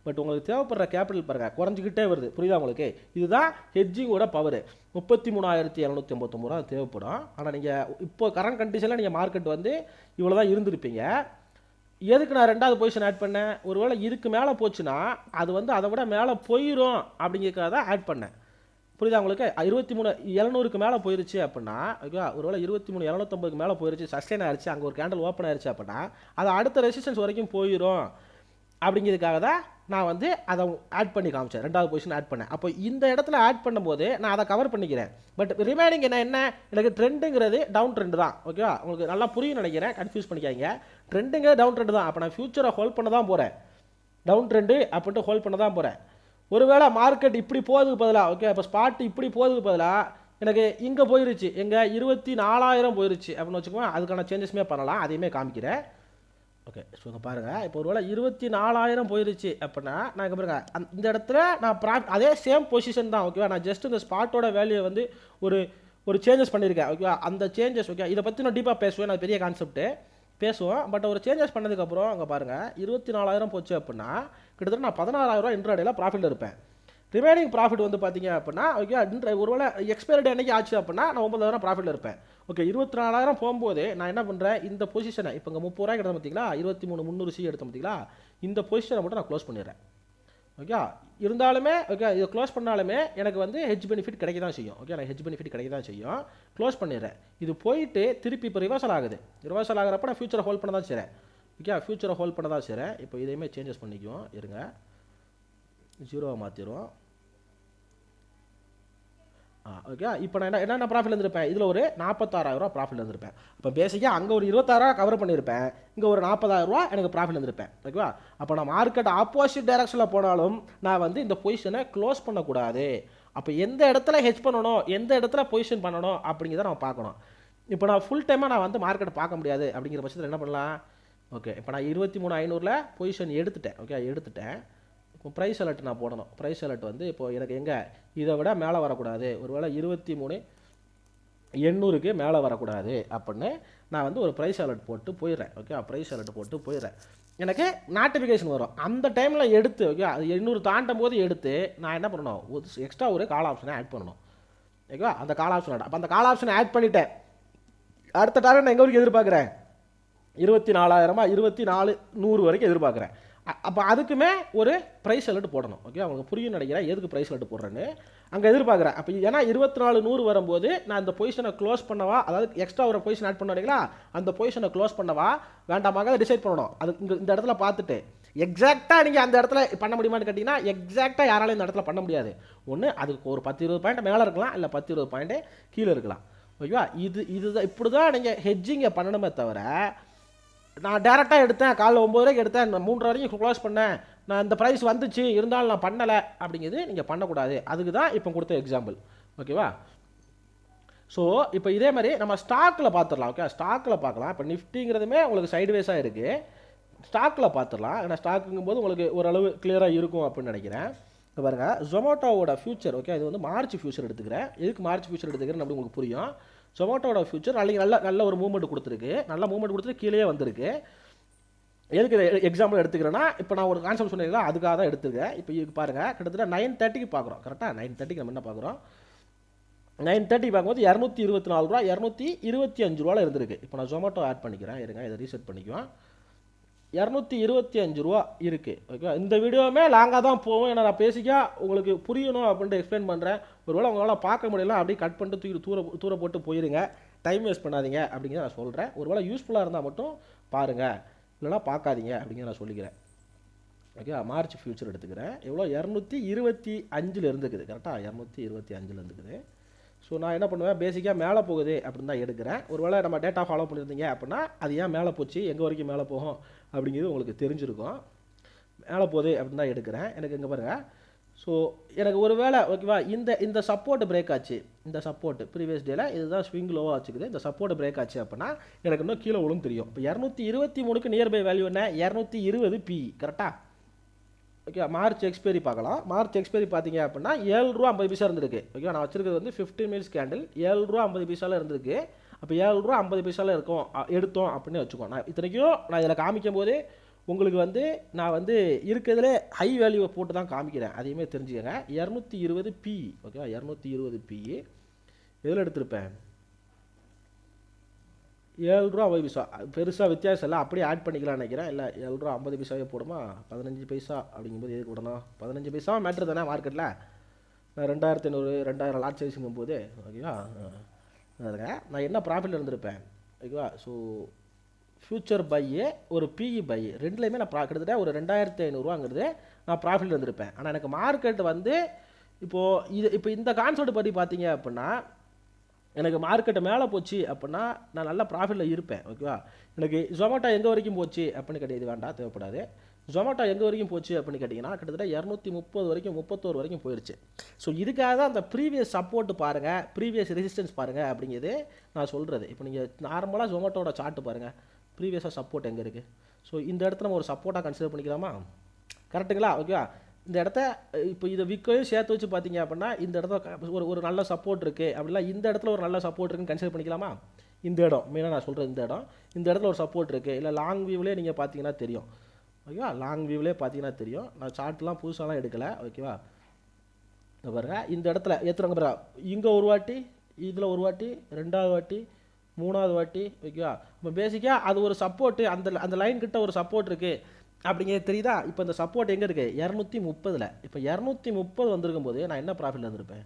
பட் உங்களுக்கு தேவைப்படுற கேபிட்டல் பாருங்கள் குறைஞ்சிக்கிட்டே வருது. புரியுதா உங்களுக்கு? இதுதான் ஹெட்ஜிங்கோட பவர். 33,789 ரூபா தேவைப்படும். ஆனால் நீங்கள் இப்போ கரண்ட் கண்டிஷனில் நீங்கள் மார்க்கெட் வந்து இவ்வளோ தான் இருந்திருப்பீங்க. எதுக்கு நான் 2வது பொசிஷன் ஆட் பண்ணேன், ஒருவேளை இதுக்கு மேலே போச்சுன்னா அது வந்து அதை விட மேலே போயிடும் அப்படிங்கிறதுக்காக தான் ஆட் பண்ணேன். புரியுதா உங்களுக்கு? 23,700க்கு மேலே போயிருச்சு அப்படின்னா, ஓகே, ஒருவேளை 23,750க்கு மேலே போயிருச்சு, சஸ்டெயின் ஆயிடுச்சு, அங்கே ஒரு கேண்டில் ஓப்பன் ஆயிடுச்சு அப்படின்னா அது அடுத்த ரெசிஸ்டன்ஸ் வரைக்கும் போயிடும் அப்படிங்கிறதுக்காக தான் நான் வந்து அதை ஆட் பண்ணி காமிச்சேன். 2வது பொசிஷன் ஆட் பண்ணேன். அப்போ இந்த இடத்துல ஆட் பண்ணும்போது நான் அதை கவர் பண்ணிக்கிறேன். பட் ரிமைனிங் என்ன எனக்கு ட்ரெண்டுங்கிறது டவுன் ட்ரெண்டு தான். ஓகேவா, உங்களுக்கு நல்லா புரியும் நினைக்கிறேன், கன்ஃபியூஸ் பண்ணிக்காதீங்க. ட்ரெண்டுங்கிறது டவுன் ட்ரெண்டு தான். அப்போ நான் ஃபியூச்சரை ஹோல்ட் பண்ண தான் போகிறேன். டவுன் ட்ரெண்டு அப்படின்ட்டு ஹோல்ட் பண்ண தான் போகிறேன். ஒருவேளை மார்க்கெட் இப்படி போகிறதுக்கு பதிலாக, ஓகே, இப்போ ஸ்பாட் இப்படி போகிறதுக்கு பதிலாக எனக்கு இங்கே போயிருச்சு, எங்கள் 24,000 போயிருச்சு அப்படின்னு வச்சுக்கோங்க. அதுக்கான சேஞ்சஸுமே பண்ணலாம், அதையுமே காமிக்கிறேன். ஓகே, ஸோ இங்கே பாருங்கள், இப்போ ஒருவேளை 24,000 போயிருச்சு அப்படின்னா நான் இங்கே பாருங்கள் இந்த இடத்துல நான் அதே சேம் பொசிஷன் தான். ஓகேவா, நான் ஜஸ்ட் இந்த ஸ்பாட்டோட வேல்யூ வந்து ஒரு சேஞ்சஸ் பண்ணியிருக்கேன். ஓகேவா, அந்த சேஞ்சஸ், ஓகே, இதை பற்றி நான் டீப்பாக பேசுவேன், அது பெரிய கான்செப்ட்டு பேசுவோம். பட் ஒரு சேஞ்சஸ் பண்ணதுக்கப்புறம் அங்கே பாருங்கள் 24,000 போச்சு அப்படின்னா கிட்டத்தட்ட நான் 16,000 ரூபா இன்ட்ராடேல ப்ராஃபிட்டில் இருப்பேன். ரிமைனிங் ப்ராஃபிட் வந்து பார்த்தீங்க அப்படின்னா, ஓகே, ஒருவேளை எக்ஸ்பைரி டே அன்றைக்கி ஆச்சு அப்படின்னா நான் 9,000 ப்ராஃபிட்டில் இருப்பேன். ஓகே, 24,000 போகும்போது நான் என்ன பண்ணுறேன், இந்த பொசிஷனை இப்போ இங்கே 30 ரூபாய்க்கு எடுத்தோம் பார்த்தீங்களா, 23,300 எடுத்தோம் பார்த்தீங்களா, இந்த பொசிஷனை மட்டும் நான் க்ளோஸ் பண்ணிடுறேன். ஓகே, இருந்தாலுமே ஓகே இதை க்ளோஸ் பண்ணாலுமே எனக்கு வந்து ஹெட்ஜ் பெனிஃபிட் கிடைக்க தான் செய்யும். ஓகே, எனக்கு ஹெட்ஜ் பெனிஃபிட் கிடைக்க தான் செய்யும். க்ளோஸ் பண்ணிடுறேன். இது போயிட்டு திருப்பி இப்போ ரிவர்சல் ஆகுது. ரிவர்சல் ஆகிறப்ப நான் ஃபியூச்சரை ஹோல்ட் பண்ண தான் செய்கிறேன். ஓகே, ஃபியூச்சரை ஹோல்ட் பண்ண தான் செய்கிறேன். இப்போ இதையுமே சேஞ்சஸ் பண்ணிக்குவோம். இருங்க, 0 மாற்றிடுவோம். ஓகே, இப்போ நான் என்ன ப்ராஃபிட் இருந்திருப்பேன், இதில் ஒரு 46,000 ரூபா ப்ராஃபிட் இருந்திருப்பேன். இப்போ பேசிக்காக அங்கே ஒரு 26,000 ரூபா கவர் பண்ணியிருப்பேன், இங்கே ஒரு 40,000 ரூபா எனக்கு ப்ராஃபிட் இருந்திருப்பேன். ஓகேவா, அப்போ நான் மார்க்கெட் ஆப்போசிட் டைரக்ஷனில் போனாலும் நான் வந்து இந்த பொசிஷனை க்ளோஸ் பண்ணக்கூடாது. அப்போ எந்த இடத்துல ஹெட்ஜ் பண்ணணும், எந்த இடத்துல பொசிஷன் பண்ணணும் அப்படிங்கிறத நம்ம பார்க்கணும். இப்போ நான் ஃபுல் டைமாக நான் வந்து மார்க்கெட்டை பார்க்க முடியாது அப்படிங்கிற பட்சத்தில் என்ன பண்ணலாம். ஓகே, இப்போ நான் 23,500ல் பொசிஷன் எடுத்துட்டேன். ஓகே, எடுத்துட்டேன். இப்போ ப்ரைஸ் அலர்ட் நான் போடணும். ப்ரைஸ் அலர்ட் வந்து இப்போ எனக்கு எங்கே இதை விட மேலே வரக்கூடாது, ஒருவேளை 23,800க்கு மேலே வரக்கூடாது அப்படின்னு நான் வந்து ஒரு ப்ரைஸ் அலர்ட் போட்டு போயிடுறேன். ஓகே, ப்ரைஸ் அலர்ட் போட்டு போயிடுறேன். எனக்கு நோட்டிஃபிகேஷன் வரும். அந்த டைமில் எடுத்து ஓகே அது 800 தாண்டும் போது எடுத்து நான் என்ன பண்ணணும், எக்ஸ்ட்ரா ஒரு கால் ஆப்ஷனை ஆட் பண்ணணும். ஓகேவா, அந்த கால் ஆப்ஷன் அப்போ அந்த கால் ஆப்ஷனை ஆட் பண்ணிட்டேன். அடுத்த டார்கெட் நான் எங்கே வரைக்கும் எதிர்பார்க்குறேன், 24,000 24,100 வரைக்கும் எதிர்பார்க்குறேன். அப்போ அதுக்குமே ஒரு ப்ரைஸ் அலர்ட் போடணும். ஓகே, அவங்களுக்கு புரியும் நினைக்கிறேன் எதுக்கு ப்ரைஸ் அலர்ட் போடுறேன்னு. அங்கே எதிர்பார்க்குறேன். அப்போ ஏன்னா 24,100 வரும்போது நான் இந்த பொசிஷனை க்ளோஸ் பண்ணவா, அதாவது எக்ஸ்ட்ரா ஒரு பொசிஷன் ஆட் பண்ணீங்களா, அந்த பொசிஷனை க்ளோஸ் பண்ணவா வேண்டாமாக அதை டிசைட் பண்ணணும். அது இந்த இடத்துல பார்த்துட்டு எக்ஸாக்டாக நீங்கள் அந்த இடத்துல பண்ண முடியுமான்னு கேட்டிங்கன்னா எக்ஸாக்டாக யாராலையும் இந்த இடத்துல பண்ண முடியாது. ஒன்று அதுக்கு ஒரு 10-20 பாயிண்ட் மேலே இருக்கலாம், இல்லை 10-20 பாயிண்ட்டு கீழே இருக்கலாம். ஓகேவா, இதுதான் இப்படி தான் நீங்கள் ஹெட்ஜிங்கை பண்ணணுமே தவிர, நான் டேரெக்டாக எடுத்தேன் காலைல 9 வரைக்கும் எடுத்தேன், நான் 3 வரைக்கும் க்ளோஸ் பண்ணேன், நான் இந்த ப்ரைஸ் வந்துச்சு இருந்தாலும் நான் பண்ணலை அப்படிங்கிறது நீங்கள் பண்ணக்கூடாது. அதுக்கு தான் இப்போ கொடுத்த எக்ஸாம்பிள். ஓகேவா, ஸோ இப்போ இதே மாதிரி நம்ம ஸ்டாக்கில் பார்த்துடலாம். ஓகே, ஸ்டாக்கில் பார்க்கலாம். இப்போ நிஃப்டிங்கிறதுமே உங்களுக்கு சைட்வேஸாக இருக்குது. ஸ்டாக்கில் பார்த்துடலாம். ஏன்னா ஸ்டாக்குங்கும் போது உங்களுக்கு ஓரளவு கிளியராக இருக்கும் அப்படின்னு நினைக்கிறேன். இப்போ பாருங்கள், ஜொமேட்டோவோட ஃபியூச்சர். ஓகே, இது வந்து மார்ச் ஃபியூச்சர் எடுத்துக்கிறேன். எதுக்கு மார்ச் ஃபியூச்சர் எடுத்துக்கிறேன் அப்படி உங்களுக்கு புரியும். ஜொமேட்டோட ஃபியூச்சர் நல்ல ஒரு மூவ்மெண்ட் கொடுத்துருக்கு. நல்ல மூவ்மெண்ட் கொடுத்துட்டு கீழே வந்திருக்கு. எதுக்கு எக்ஸாம்பிள் எடுத்துக்கிறேன்னா, இப்போ நான் ஒரு கான்செப்ட் சொன்னீங்களா அதுக்காக தான் எடுத்துக்கிறேன். இப்போ இது பாருங்கள், கிட்டத்தட்ட 9:30க்கு பார்க்குறோம். கரெக்டாக 9:30க்கு நம்ம என்ன பார்க்குறோம், 9:30 பார்க்கும்போது 224 ரூபா 225 ரூபாவில் இருந்திருக்கு. இப்போ நான் ஜொமேட்டோ ஆட் பண்ணிக்கிறேன், இருங்க இதை ரீசெட் பண்ணிக்குவேன். 225 ரூபா இருக்குது. ஓகே, இந்த வீடியோவுமே லாங்காக தான் போகும். ஏன்னா நான் பேசிக்கா உங்களுக்கு புரியணும் அப்படின்ட்டு எக்ஸ்பிளைன் பண்ணுறேன். ஒருவேளை உங்களால் பார்க்க முடியல அப்படி கட் பண்ணிட்டு தூக்கி தூர போட்டு போயிருங்க, டைம் வேஸ்ட் பண்ணாதீங்க அப்படிங்கிறத நான் சொல்கிறேன். ஒருவேளை யூஸ்ஃபுல்லாக இருந்தால் மட்டும் பாருங்கள், இல்லைனா பார்க்காதீங்க அப்படிங்கிறத நான் சொல்லிக்கிறேன். ஓகே, மார்ச் ஃபியூச்சர் எடுத்துக்கிறேன். எவ்வளோ 225 இருந்துக்குது. கரெக்டாக 225 இருந்துக்குது. ஸோ நான் என்ன பண்ணுவேன், பேசிக்காக மேலே போகுது அப்படின்னு தான் எடுக்கிறேன். ஒருவேளை நம்ம டேட்டா ஃபாலோ பண்ணியிருந்தீங்க அப்படின்னா அது ஏன் மேலே போச்சு, எங்கே வரைக்கும் மேலே போகும் அப்படிங்கிறது உங்களுக்கு தெரிஞ்சிருக்கும். மேலே போகுது அப்படின்னு தான் எடுக்கிறேன். எனக்கு இங்கே பாருங்கள். ஸோ எனக்கு ஒரு வேளை ஓகேவா, இந்த சப்போர்ட் பிரேக் ஆச்சு, இந்த சப்போர்ட் ப்ரீவியஸ் டேல இதுதான் ஸ்விங் லோவாக வச்சுக்குது, இந்த சப்போர்ட் பிரேக் ஆச்சு அப்படின்னா எனக்கு இன்னும் கீழே விழும் தெரியும். இப்போ 223க்கு நியர்பை வேல்யூ என்ன, 220 பி. கரெக்டாக ஓகே, மார்ச் எக்ஸ்பைரி பார்க்கலாம். மார்ச் எக்ஸ்பைரி பார்த்தீங்க அப்படின்னா 7 ரூபா 50 பைசா இருந்திருக்கு. ஓகே, நான் வச்சிருக்கிறது வந்து 15 மினிட்ஸ் கேண்டில் 7 ரூபா 50 பைசாவில் இருந்திருக்கு. அப்போ 7 ரூபா 50 பைசாவில் இருக்கும் எடுத்தோம் அப்படின்னு வச்சுக்கோ. நான் இத்தனைக்கும் நான் இதில் காமிக்கும் போது உங்களுக்கு வந்து நான் வந்து இருக்கிறதுலே ஹை வேல்யூவை போட்டு தான் காமிக்கிறேன், அதையுமே தெரிஞ்சுக்கங்க. 220 பி. ஓகேவா, 220 பி எதில் எடுத்திருப்பேன், 7 ரூபா 50 பைசா. பெருசாக வித்தியாசம் இல்லை, அப்படியே ஆட் பண்ணிக்கலாம்னு நினைக்கிறேன். இல்லை 7 ரூபா 50 பைசாவே போடுமா, 15 பைசா அப்படிங்கும்போது எதுக்கு விடணும், 15 பைசா மேட்ரு தானே மார்க்கெட்டில். நான் 2,500 2,000 லாட் சைஸுங்கும் போது ஓகேவா, அதுங்க நான் என்ன ப்ராஃபிட்டில் இருந்திருப்பேன். ஓகேவா, ஸோ ஃபியூச்சர் பையு ஒரு பிஇ பை ரெண்டுலேயுமே நான் கிட்டத்தட்ட ஒரு 2,500 ரூபாங்கிறது நான் ப்ராஃபிட்டில் இருந்திருப்பேன். ஆனால் எனக்கு மார்க்கெட் வந்து இப்போ இந்த கான்செப்ட் படி பார்த்தீங்க அப்படின்னா எனக்கு மார்க்கெட்டை மேலே போச்சு அப்படின்னா நான் நல்ல ப்ராஃபிட்டில் இருப்பேன். ஓகேவா, எனக்கு ஜொமேட்டோ எங்கே வரைக்கும் போச்சு அப்படின்னு கேட்டது வேண்டாம், தேவைப்படாது. ஜொமேட்டோ எங்கே வரைக்கும் போச்சு அப்படின்னு கேட்டிங்கன்னா கிட்டத்தட்ட 230 வரைக்கும் 31 வரைக்கும் போயிடுச்சு. ஸோ இதுக்காக தான் அந்த ப்ரீவியஸ் சப்போர்ட் பாருங்கள், ப்ரீவியஸ் ரெசிஸ்டன்ஸ் பாருங்கள் அப்படிங்கிறது நான் சொல்கிறது. இப்போ நீங்கள் நார்மலாக ஜொமேட்டோட சார்ட்டு பாருங்கள், ப்ரீவியஸாக சப்போர்ட் எங்கே இருக்குது. ஸோ இந்த இடத்துல நம்ம ஒரு சப்போர்ட்டாக கன்சிடர் பண்ணிக்கலாமா, கரெக்டுங்களா. ஓகேவா, இந்த இடத்த இப்போ இதை விற்கையும் சேர்த்து வச்சு பார்த்தீங்க அப்படின்னா இந்த இடத்துல ஒரு நல்ல சப்போர்ட் இருக்குது அப்படிலாம், இந்த இடத்துல ஒரு நல்ல சப்போர்ட் இருக்குன்னு கன்சிடர் பண்ணிக்கலாமா. இந்த இடம் மெயினாக நான் சொல்கிறேன், இந்த இடத்துல ஒரு சப்போர்ட் இருக்குது. இல்லை லாங் வியூவிலே நீங்கள் பார்த்தீங்கன்னா தெரியும். ஓகேவா, லாங் வியூவிலே பார்த்தீங்கன்னா தெரியும். நான் சார்ட்லாம் புதுசாலாம் எடுக்கலை. ஓகேவா, பாருங்கள் இந்த இடத்துல ஏற்றுறாங்க பாரு, இங்கே ஒரு வாட்டி, இதில் ஒரு வாட்டி, 2வது வாட்டி, 3வது வாட்டி. ஓகேவா, இப்போ பேசிக்காக அது ஒரு சப்போர்ட்டு, அந்த லைன் கிட்ட ஒரு சப்போர்ட் இருக்குது அப்படிங்கிறது தெரியுதா. இப்போ இந்த சப்போர்ட் எங்கே இருக்குது, 230. இப்போ 230 வந்திருக்கும் போது நான் என்ன ப்ராஃபிட்டில் இருந்திருப்பேன்.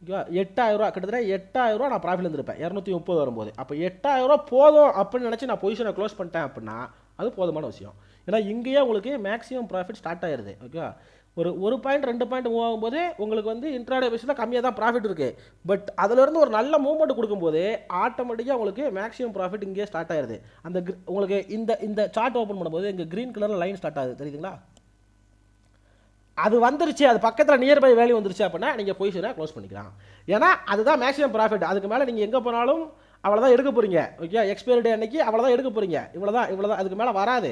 ஓகேவா, 8,000 ரூபா, கிட்டத்தட்ட 8,000 ரூபா நான் ப்ராஃபிட்டில் இருந்திருப்பேன் 230 வரும்போது. அப்போ 8,000 ரூபா போதும் அப்படின்னு நினச்சி நான் பொசிஷனை க்ளோஸ் பண்ணிட்டேன் அப்படின்னா அது போதுமான விஷயம். ஏன்னா இங்கேயே உங்களுக்கு மேக்ஸிமம் ப்ராஃபிட் ஸ்டார்ட் ஆயிடுது. ஓகேவா, ஒரு பாயிண்ட் 2 பாயிண்ட் மூவ் ஆகும்போது உங்களுக்கு வந்து இன்ட்ராடே பேஸில் கம்மியாக தான் ப்ராஃபிட் இருக்குது. பட் அதிலேருந்து ஒரு நல்ல மூவ்மெண்ட் கொடுக்கும்போது ஆட்டோமேட்டிக்காக உங்களுக்கு மேக்ஸிமம் ப்ராஃபிட் இங்கேயே ஸ்டார்ட் ஆயிடுது. அந்த உங்களுக்கு இந்த சார்ட் ஓப்பன் பண்ணும்போது இங்கே க்ரீன் கலரில் லைன் ஸ்டார்ட் ஆகுது, தெரியுதுங்களா. அது வந்துருச்சு, அது பக்கத்தில் நியர்பை வேல்யூ வந்துருச்சு அப்படின்னா நீங்கள் பொசிஷனை க்ளோஸ் பண்ணிக்கலாம். ஏன்னா அதுதான் மேக்ஸிமம் ப்ராஃபிட். அதுக்கு மேலே நீங்கள் எங்கே போனாலும் அவ்வளோதான் எடுக்க போகிறீங்க. ஓகே, எக்ஸ்பைரி டே அன்னைக்கு அவ்வளோதான் எடுக்க போகிறீங்க, இவ்வளோதான், அதுக்கு மேலே வராது.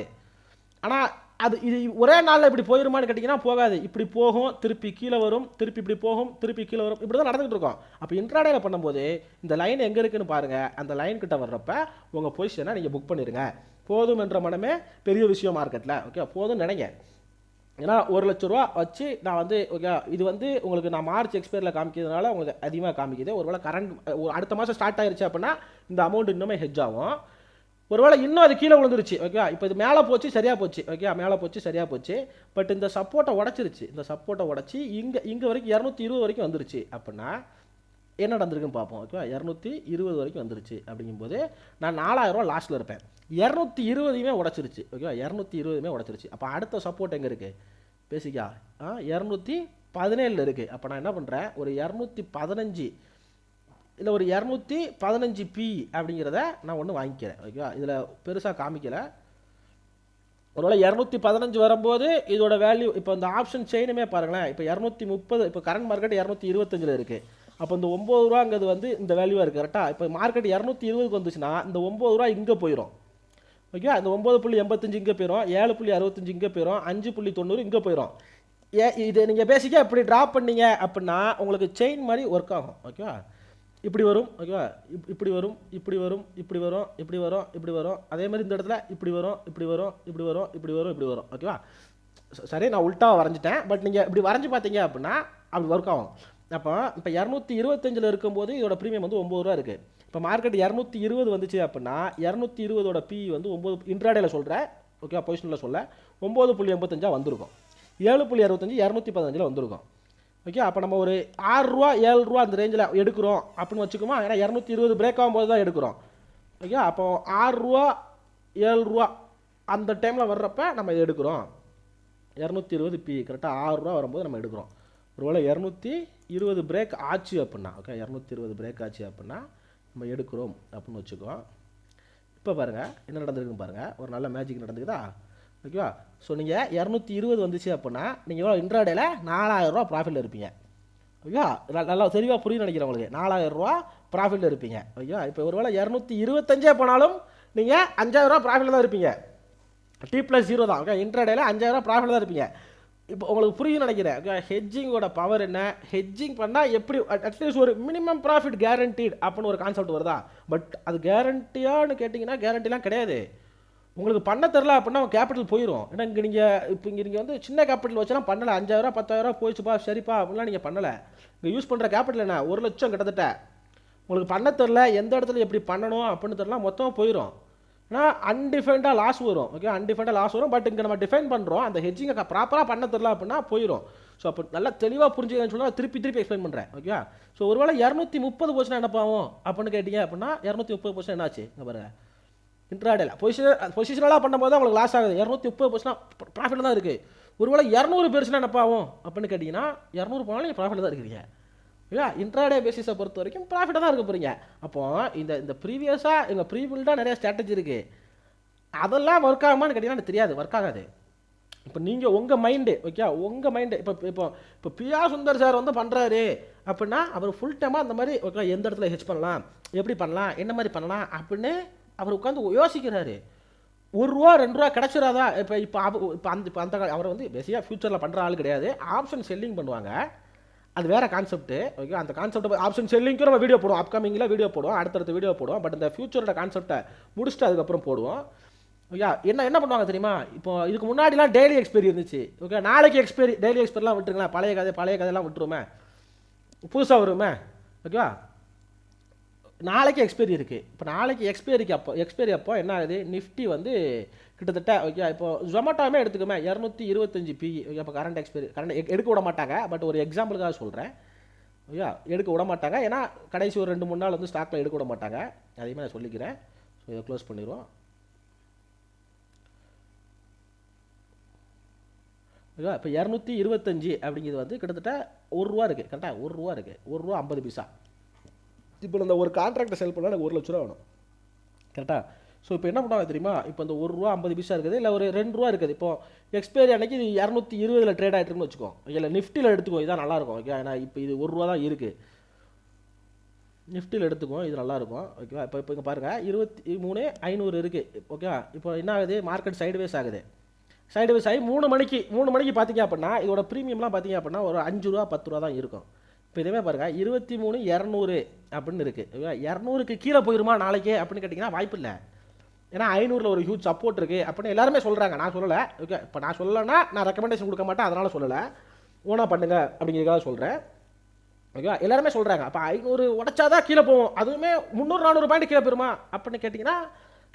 ஆனால் அது இது ஒரே நாளில் இப்படி போயிருமான்னு கேட்டிங்கன்னா போகாது. இப்படி போகும், திருப்பி கீழே வரும், திருப்பி இப்படி போகும், திருப்பி கீழே வரும், இப்படி தான் நடந்துகிட்டு இருக்கோம். அப்போ இன்ட்ராடேல பண்ணும்போது இந்த லைன் எங்கே இருக்குன்னு பாருங்கள். அந்த லைன் கிட்ட வர்றப்ப உங்கள் பொசிஷனை நீங்கள் புக் பண்ணிடுங்க. போதும் என்ற மனமே பெரிய விஷயம் மார்க்கெட்டில். ஓகே, போதும் நினைங்க. ஏன்னா 1 லட்ச ரூபா வச்சு நான் வந்து ஓகே, இது வந்து உங்களுக்கு நான் மார்ச் எக்ஸ்பைரியில் காமிக்கிறதுனால உங்களுக்கு அதிகமாக காமிக்குது. ஒருவேளை கரண்ட் அடுத்த மாதம் ஸ்டார்ட் ஆயிருச்சு அப்படின்னா இந்த அமௌண்ட் இன்னுமே ஹெட்ஜ் ஆகும். ஒருவேளை இன்னும் அது கீழே விழுந்துருச்சு. ஓகே, இப்போ இது மேலே போச்சு, சரியாக போச்சு. ஓகே, மேலே போச்சு, சரியாக போச்சு. பட் இந்த சப்போர்ட்டை உடச்சிருச்சு. இந்த சப்போர்ட்டை உடச்சி இங்கே வரைக்கும் 220 வரைக்கும் வந்துருச்சு அப்படின்னா என்ன நடந்திருக்குன்னு பார்ப்போம். ஓகே, 220 வரைக்கும் வந்துருச்சு அப்படிங்கும்போது நான் 4000 ரூபா லாஸ்ட்டில் இருப்பேன். 220 உடச்சிருச்சு. ஓகே, 220 உடச்சிருச்சு. அப்போ அடுத்த சப்போர்ட் எங்கே இருக்குது? பேசிக்கா 217 இருக்குது. அப்போ நான் என்ன பண்ணுறேன், ஒரு 215 இல்லை ஒரு 215 பி அப்படிங்கிறத நான் ஒன்று வாங்கிக்கிறேன். ஓகேவா, இதில் பெருசாக காமிக்கலை. ஒருவேளை 215 வரும்போது இதோட வேல்யூ இப்போ இந்த ஆப்ஷன் செயினுமே பாருங்களேன். இப்போ 230, இப்போ கரண்ட் மார்க்கெட் 225 இருக்குது. அப்போ இந்த 9 ரூபாங்கிறது வந்து இந்த வேல்யூவாக இருக்குது. கரெக்டாக இப்போ மார்க்கெட் 220 வந்துச்சுன்னா இந்த 9 ரூபா இங்கே போயிடும். ஓகே, இந்த 9.85 இங்கே போயிடும், 7.65 இங்கே போயிடும், 5.90 இங்கே போயிடும். இது நீங்கள் பேசிக்காக இப்படி ட்ராப் பண்ணீங்க அப்படின்னா உங்களுக்கு செயின் மாதிரி ஒர்க் ஆகும். ஓகேவா, இப்படி வரும். ஓகேவா, இப்படி வரும், இப்படி வரும், இப்படி வரும், இப்படி வரும், இப்படி வரும். அதே மாதிரி இந்த இடத்துல இப்படி வரும், இப்படி வரும், இப்படி வரும், இப்படி வரும், இப்படி வரும். ஓகேவா, சரி நான் உல்ட்டாக வரைஞ்சிட்டேன். பட் நீங்கள் இப்படி வரைஞ்சி பார்த்தீங்க அப்படின்னா அப்படி ஒர்க் ஆகும். அப்போ இப்போ 225 இருக்கும்போது இதோட ப்ரீமியம் வந்து 9 ரூபா இருக்குது. இப்போ மார்க்கெட் 220 வந்துச்சு அப்படின்னா 220 பி வந்து 9 இன்ட்ராடேல சொல்கிறேன். ஓகே, பொசிஷனில் சொல்ல 9.85 வந்திருக்கும். 7.65 215 வந்திருக்கும். ஓகே, அப்போ நம்ம ஒரு 6 ரூபா 7 ரூபா அந்த ரேஞ்சில் எடுக்கிறோம் அப்படின்னு வச்சுக்கோமா. ஏன்னா 220 பிரேக் ஆகும்போது தான் எடுக்கிறோம். ஓகே, அப்போ 6 ரூபா 7 ரூபா அந்த டைமில் வர்றப்ப நம்ம இதை எடுக்கிறோம். 220 பி கரெக்டாக 6 ரூபா வரும்போது நம்ம எடுக்கிறோம். ஒருவேளை 220 பிரேக் ஆச்சு அப்படின்னா, ஓகே 220 பிரேக் ஆச்சு அப்படின்னா நம்ம எடுக்கிறோம் அப்படின்னு வச்சுக்கோம். இப்போ பாருங்கள் என்ன நடந்திருக்குன்னு பாருங்கள். ஒரு நல்ல மேஜிக் நடந்துக்குதா? ஓகேவா, ஸோ நீங்கள் 220 வந்துச்சு அப்படின்னா நீங்கள் எவ்வளோ இன்ட்ராடேல 4000 ரூபா ப்ராஃபிட்டில் இருப்பீங்க. ஓகேவா, நல்லா தெளிவாக புரியும் நினைக்கிறேன் உங்களுக்கு. 4000 ரூபா ப்ராஃபிட்டில் இருப்பீங்க. ஓகேவா, இப்போ ஒருவேளை 225 போனாலும் நீங்கள் 5000 ரூபா ப்ராஃபிட்டில் தான் இருப்பீங்க. T+0 தான். ஓகே, இன்ட்ராடேல 5000 ரூபா ப்ராஃபிட்டில் தான் இருப்பீங்க. இப்போ உங்களுக்கு புரியும் நினைக்கிறேன். ஓகே, ஹெட்ஜிங்கோட பவர் என்ன, ஹெட்ஜிங் பண்ணால் எப்படி அட்லீஸ்ட் ஒரு மினிமம் ப்ராஃபிட் கேரண்டீட் அப்படின்னு ஒரு கான்செப்ட் வருதா? பட் அது கேரண்டியான்னு கேட்டிங்கன்னா கேரண்டிலாம் கிடையாது. உங்களுக்கு பண்ண தெரில அப்படின்னா கேபிட்டல் போயிடும். ஏன்னா இங்கே நீங்கள் வந்து சின்ன கேபிட்டல் வச்செல்லாம் பண்ணலை. 5000 10,000 போயிடுச்சுப்பா சரிப்பா அப்படிலாம் நீங்கள் பண்ணலை. இங்கே யூஸ் பண்ணுற கேபிட்டல் என்ன, 1 லட்சம் கிட்டத்தட்ட. உங்களுக்கு பண்ண தெரில, எந்த இடத்துல எப்படி பண்ணணும் அப்படின்னு தெரில, மொத்தமாக போயிடும். ஏன்னா அன்டிஃபைன்டாக லாஸ் வரும். ஓகே, அன்டிஃபைன்டாக லாஸ் வரும். பட் இங்கே நம்ம டிஃபைன் பண்ணுறோம், அந்த ஹெட்ஜிங்கை ப்ராப்பராக பண்ண தெரில அப்படின்னா போயிடும். ஸோ அப்போ நல்லா தெளிவாக புரிஞ்சுக்கன்னு சொன்னால் திருப்பி எக்ஸ்பிளைன் பண்ணுறேன். ஓகே, ஸோ ஒருவேளை 230% என்ன பாவம் அப்படின்னு கேட்டிங்க அப்படின்னா 230% என்னாச்சு இங்கே பாருங்கள். இன்ட்ராடேல பொசிஷனலாக பண்ணும்போது தான் உங்களுக்கு லாஸ் ஆகுது. 230% ப்ராஃபிட்டில் தான் இருக்குது. ஒருவேளை 200 பெருசுனா என்ன பாவம் அப்படின்னு கேட்டிங்கன்னா 200 போனாலும் நீங்கள் ப்ராஃபிட்டில் தான் இருக்கிறீங்க. இல்லையா, இன்ட்ராடே பேசிஸை பொறுத்த வரைக்கும் ப்ராஃபிட்டாக தான் இருக்க போகிறீங்க. அப்போது இந்த ப்ரீவியஸாக எங்கள் ப்ரீபில்டாக நிறைய ஸ்ட்ராட்டஜி இருக்குது. அதெல்லாம் ஒர்க் ஆகுமான்னு கேட்டிங்கன்னா எனக்கு தெரியாது, ஒர்க் ஆகாது. இப்போ நீங்கள் உங்கள் மைண்டு, ஓகே உங்கள் மைண்டு இப்போ பியா சுந்தர் சார் வந்து பண்ணுறாரு அப்படின்னா அவர் ஃபுல் டைமாக அந்த மாதிரி ஓகே எந்த இடத்துல ஹெச் பண்ணலாம், எப்படி பண்ணலாம், என்ன மாதிரி பண்ணலாம் அப்படின்னு அவர் உட்காந்து யோசிக்கிறாரு. 1 ரூபா 2 ரூபா கிடச்சிடாதா? இப்போ அந்த அவர் வந்து பேசிக்காக ஃபியூச்சரில் பண்ணுற ஆள் கிடையாது. ஆப்ஷன் செல்லிங் பண்ணுவாங்க, அது வேறு கான்செப்ட்டு. ஓகே, அந்த கான்செப்ட் ஆப்ஷன் செல்லிங்க்கும் நம்ம வீடியோ போடுவோம், அப்கமிங்கில் வீடியோ போடுவோம், அடுத்தடுத்த வீடியோ போடுவோம். பட் இந்த ஃபியூச்சரோட கான்செப்டை முடிச்சுட்டு அதுக்கப்புறம் போடுவோம். ஓகே, என்ன பண்ணுவாங்க தெரியுமா? இப்போ இதுக்கு முன்னாடிலாம் டெய்லி எக்ஸ்பைரி இருந்துச்சு. ஓகே, நாளைக்கு எக்ஸ்பைரி, டெய்லி எக்ஸ்பைரிலாம் விட்டுருங்களேன். பழைய கதையெல்லாம் விட்டுருமே, புதுசாக வருமே. ஓகேவா, நாளைக்கு எக்ஸ்பைரி இருக்குது. இப்போ நாளைக்கு எக்ஸ்பைரி அப்போ என்ன ஆகுது, நிஃப்டி வந்து கிட்டத்தட்ட ஓகே இப்போ ஜொமேட்டோமே எடுத்துக்கோமே 225 பி. ஓகே, இப்போ கரண்ட் எடுக்க விட மாட்டாங்க. பட் ஒரு எக்ஸாம்பிளுக்காக சொல்கிறேன். ஓகே, எடுக்க விட மாட்டாங்க. ஏன்னா கடைசி ஒரு 2-3 நாள் வந்து ஸ்டாக்கில் எடுக்க விட மாட்டாங்க. அதையுமே நான் சொல்லிக்கிறேன். ஸோ இதை க்ளோஸ் பண்ணிடுவோம். ஓகே, இப்போ 225 அப்படிங்கிறது வந்து கிட்டத்தட்ட 1 ரூபா இருக்குது. கரெக்டாக 1 ரூபா இருக்குது, 1 ரூபா 50 பைசா. இப்போ இந்த ஒரு கான்ட்ராக்டை செல் பண்ணால் எனக்கு 1 லட்ச ரூபா வேணும். கரெக்டாக. ஸோ இப்போ என்ன பண்ணுவாங்க தெரியுமா? இப்போ இந்த 1 ரூபா 50 பைசா இருக்குது, இல்லை ஒரு 2 ரூபா இருக்குது. இப்போ எக்ஸ்பைரி அன்னைக்கு இது 220 ட்ரேட் ஆகிட்டுருக்குன்னு வச்சுக்கோ. இல்லை நிஃப்டியில் எடுத்துக்கோ, இதுதான் நல்லாயிருக்கும். ஓகே, ஏன்னா இப்போ இது 1 ரூபா தான் இருக்குது. நிஃப்டியில் எடுத்துக்கோ, இது நல்லாயிருக்கும். ஓகேவா, இப்போ இங்கே பாருங்கள் 23,500 இருக்குது. ஓகே, இப்போ என்ன ஆகுது, மார்க்கெட் சைடு வேஸ் ஆகுது. சைடு பை சைடு 3 மணிக்கு பார்த்தீங்க அப்படின்னா இதோட ப்ரீமியம்லாம் பார்த்தீங்க அப்படின்னா ஒரு 5 ரூபா 10 ரூபா தான் இருக்கும். இப்போ இதுவே பாருங்கள் 23,200 அப்படின்னு இருக்குது. 200க்கு கீழே போயிருமா நாளைக்கே அப்படின்னு கேட்டிங்கன்னா வாய்ப்பு இல்லை. ஏன்னா 500ல் ஒரு ஹியூஜ் சப்போர்ட் இருக்குது அப்படின்னு எல்லாருமே சொல்கிறாங்க. நான் சொல்லலை. ஓகே, இப்போ நான் சொல்லலைன்னா நான் ரெக்கமெண்டேஷன் கொடுக்க மாட்டேன், அதனால் சொல்லலை. ஓனாக பண்ணுங்க அப்படிங்கிறதுக்காக சொல்கிறேன். ஓகேவா, எல்லாருமே சொல்கிறாங்க. அப்போ 500 உடச்சாதான் கீழே போவோம், அதுவுமே 300-400 பாயிண்ட் கீழே போயிருமா அப்படின்னு கேட்டிங்கன்னா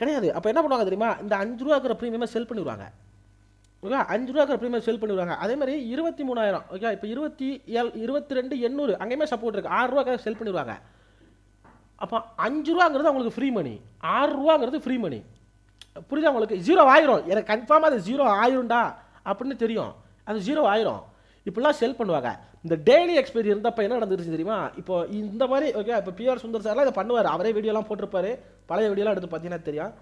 கிடையாது. அப்போ என்ன பண்ணுவாங்க தெரியுமா, இந்த 5 ரூபாக்கிற ப்ரீமியமை செல் பண்ணிடுவாங்க. ஓகே, 5 ரூபாக்கிற ப்ரீமியம் செல் பண்ணிடுவாங்க. அதேமாதிரி 23,000 ஓகே, இப்போ 22,800 அங்கேயுமே சப்போர்ட் இருக்குது, 6 ரூபாக்காக செல் பண்ணிடுவாங்க. அப்போ 5 ரூபாங்கிறது அவங்களுக்கு ஃப்ரீ மணி, 6 ரூபாங்கிறது ஃப்ரீ மணி. புரியுதா உங்களுக்கு? 0 ஆயிரும். எனக்கு கன்ஃபார்மாக அது 0 ஆயிரும்டா அப்படின்னு தெரியும், அது 0 ஆயிரும். இப்படிலாம் செல் பண்ணுவாங்க. இந்த டெய்லி எக்ஸ்பீரி இருந்தப்போ என்ன நடந்துருச்சு தெரியுமா, இப்போ இந்த மாதிரி ஓகே, இப்போ பிஆர் சுந்தர் சார்லாம் இதை பண்ணுவார், அவரே வீடியோலாம் போட்டிருப்பாரு, பழைய வீடியோலாம் எடுத்து பார்த்தீங்கன்னா தெரியும்.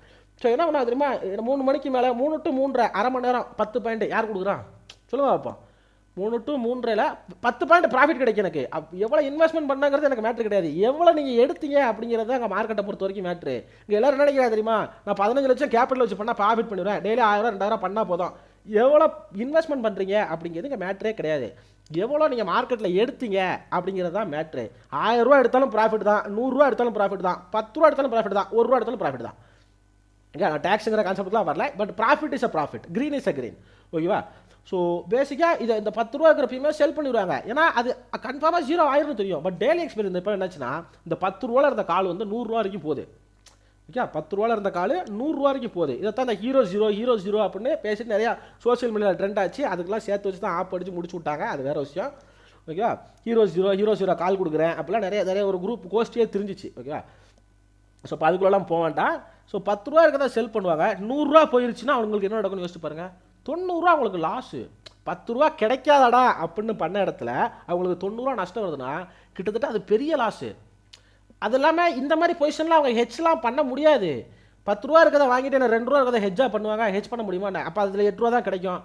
ஸோ என்ன பண்ணா தெரியுமா, 3 மணிக்கு மேலே 3 to 3.5 அரை மணி நேரம் 10 பாயிண்ட் யார் கொடுக்குறான் சொல்லுங்க பார்ப்போம். 3 to 3.5 10 பாயிண்ட் ப்ராஃபிட் கிடைக்கும். எனக்கு எவ்வளோ இன்வெஸ்ட்மெண்ட் பண்ணாங்கிறது எனக்கு மேட்ரு கிடையாது, எவ்வளோ நீங்கள் எடுத்தீங்க அப்படிங்கிறது அங்கே மார்க்கெட்டை பொறுத்த வரைக்கும் மேட்ரு. இங்கே எல்லாரும் என்ன நினைக்கிறா தெரியுமா, நான் 15 லட்சம் கேபிட்டல் வச்சு பண்ணால் ப்ராஃபிட் பண்ணிடுவேன், டெய்லி 1000 2000 பண்ணால் போதும். எவ்வளோ இன்வெஸ்ட்மெண்ட் பண்ணுறீங்க அப்படிங்கிறது இங்கே மேட்ரே கிடையாது. எவ்வளோ நீங்கள் மார்க்கெட்டில் எடுத்தீங்க அப்படிங்கிறது தான் மேட்ரு. 1000 ரூபா எடுத்தாலும் ப்ராஃபிட் தான், 100 ரூபா எடுத்தாலும் ப்ராஃபிட் தான், 10 ரூபா எடுத்தாலும் ப்ராஃபிட் தான், 1 ரூபா எடுத்தாலும் ப்ராஃபிட் தான். நான் டேக்ஸுங்கிற கான்செப்ட்லாம் வரல, but profit is a profit, green is a green. ஓகேவா? ஸோ பேசிக்காக இதை இந்த 10 ரூபா இருக்கிற ப்ரீமியம் செல் பண்ணிடுவாங்க. ஏன்னா அது கன்ஃபார்மாக 0 ஆயிரம் தெரியும். பட் டெய்லி எக்ஸ்பீரியன்ஸ் இப்போ என்னாச்சுன்னா, இந்த 10 ரூபாவில் இருந்த கால் வந்து 100 ரூபா வரைக்கும் போகுது. ஓகே, 10 ரூபாவில் இருந்த கால் 100 ரூபா வரைக்கும் போகுது. இதை தான் இந்த ஹீரோ ஜீரோ அப்படின்னு பேசிட்டு நிறையா சோஷியல் மீடியாவில் ட்ரெண்ட் ஆச்சு. அதுக்கெல்லாம் சேர்த்து வச்சு தான் ஆப் அடிச்சு முடிச்சு விட்டாங்க, அது வேறு விஷயம். ஓகேவா, ஹீரோ ஜீரோ கால் கொடுக்குறேன் அப்படிலாம் நிறைய ஒரு குரூப் கோஷ்டியே தெரிஞ்சிச்சு. ஓகேவா, ஸோ இப்போ அதுக்குள்ளெல்லாம் போக வேண்டாம். ஸோ 10 ரூபா இருக்க தான் செல் பண்ணுவாங்க. 100 ரூபா போயிருச்சுன்னா அவங்களுக்கு என்ன நடக்கும்னு யோசிச்சு பாருங்கள், 90 ரூபா அவங்களுக்கு லாஸு. 10 ரூபா கிடைக்காதடா அப்படின்னு பண்ண இடத்துல அவங்களுக்கு 90 ரூபா நஷ்டம் வருதுன்னா கிட்டத்தட்ட அது பெரிய லாஸு. அது இல்லாமல் இந்த மாதிரி பொசிஷனில் அவங்க ஹெச்லாம் பண்ண முடியாது. 10 ரூபா இருக்கிறத வாங்கிட்டு என்ன 2 ரூபா இருக்கிறத ஹெட்ஜாக பண்ணுவாங்க, ஹெச் பண்ண முடியுமா? அப்போ அதில் 8 ரூபா தான் கிடைக்கும்.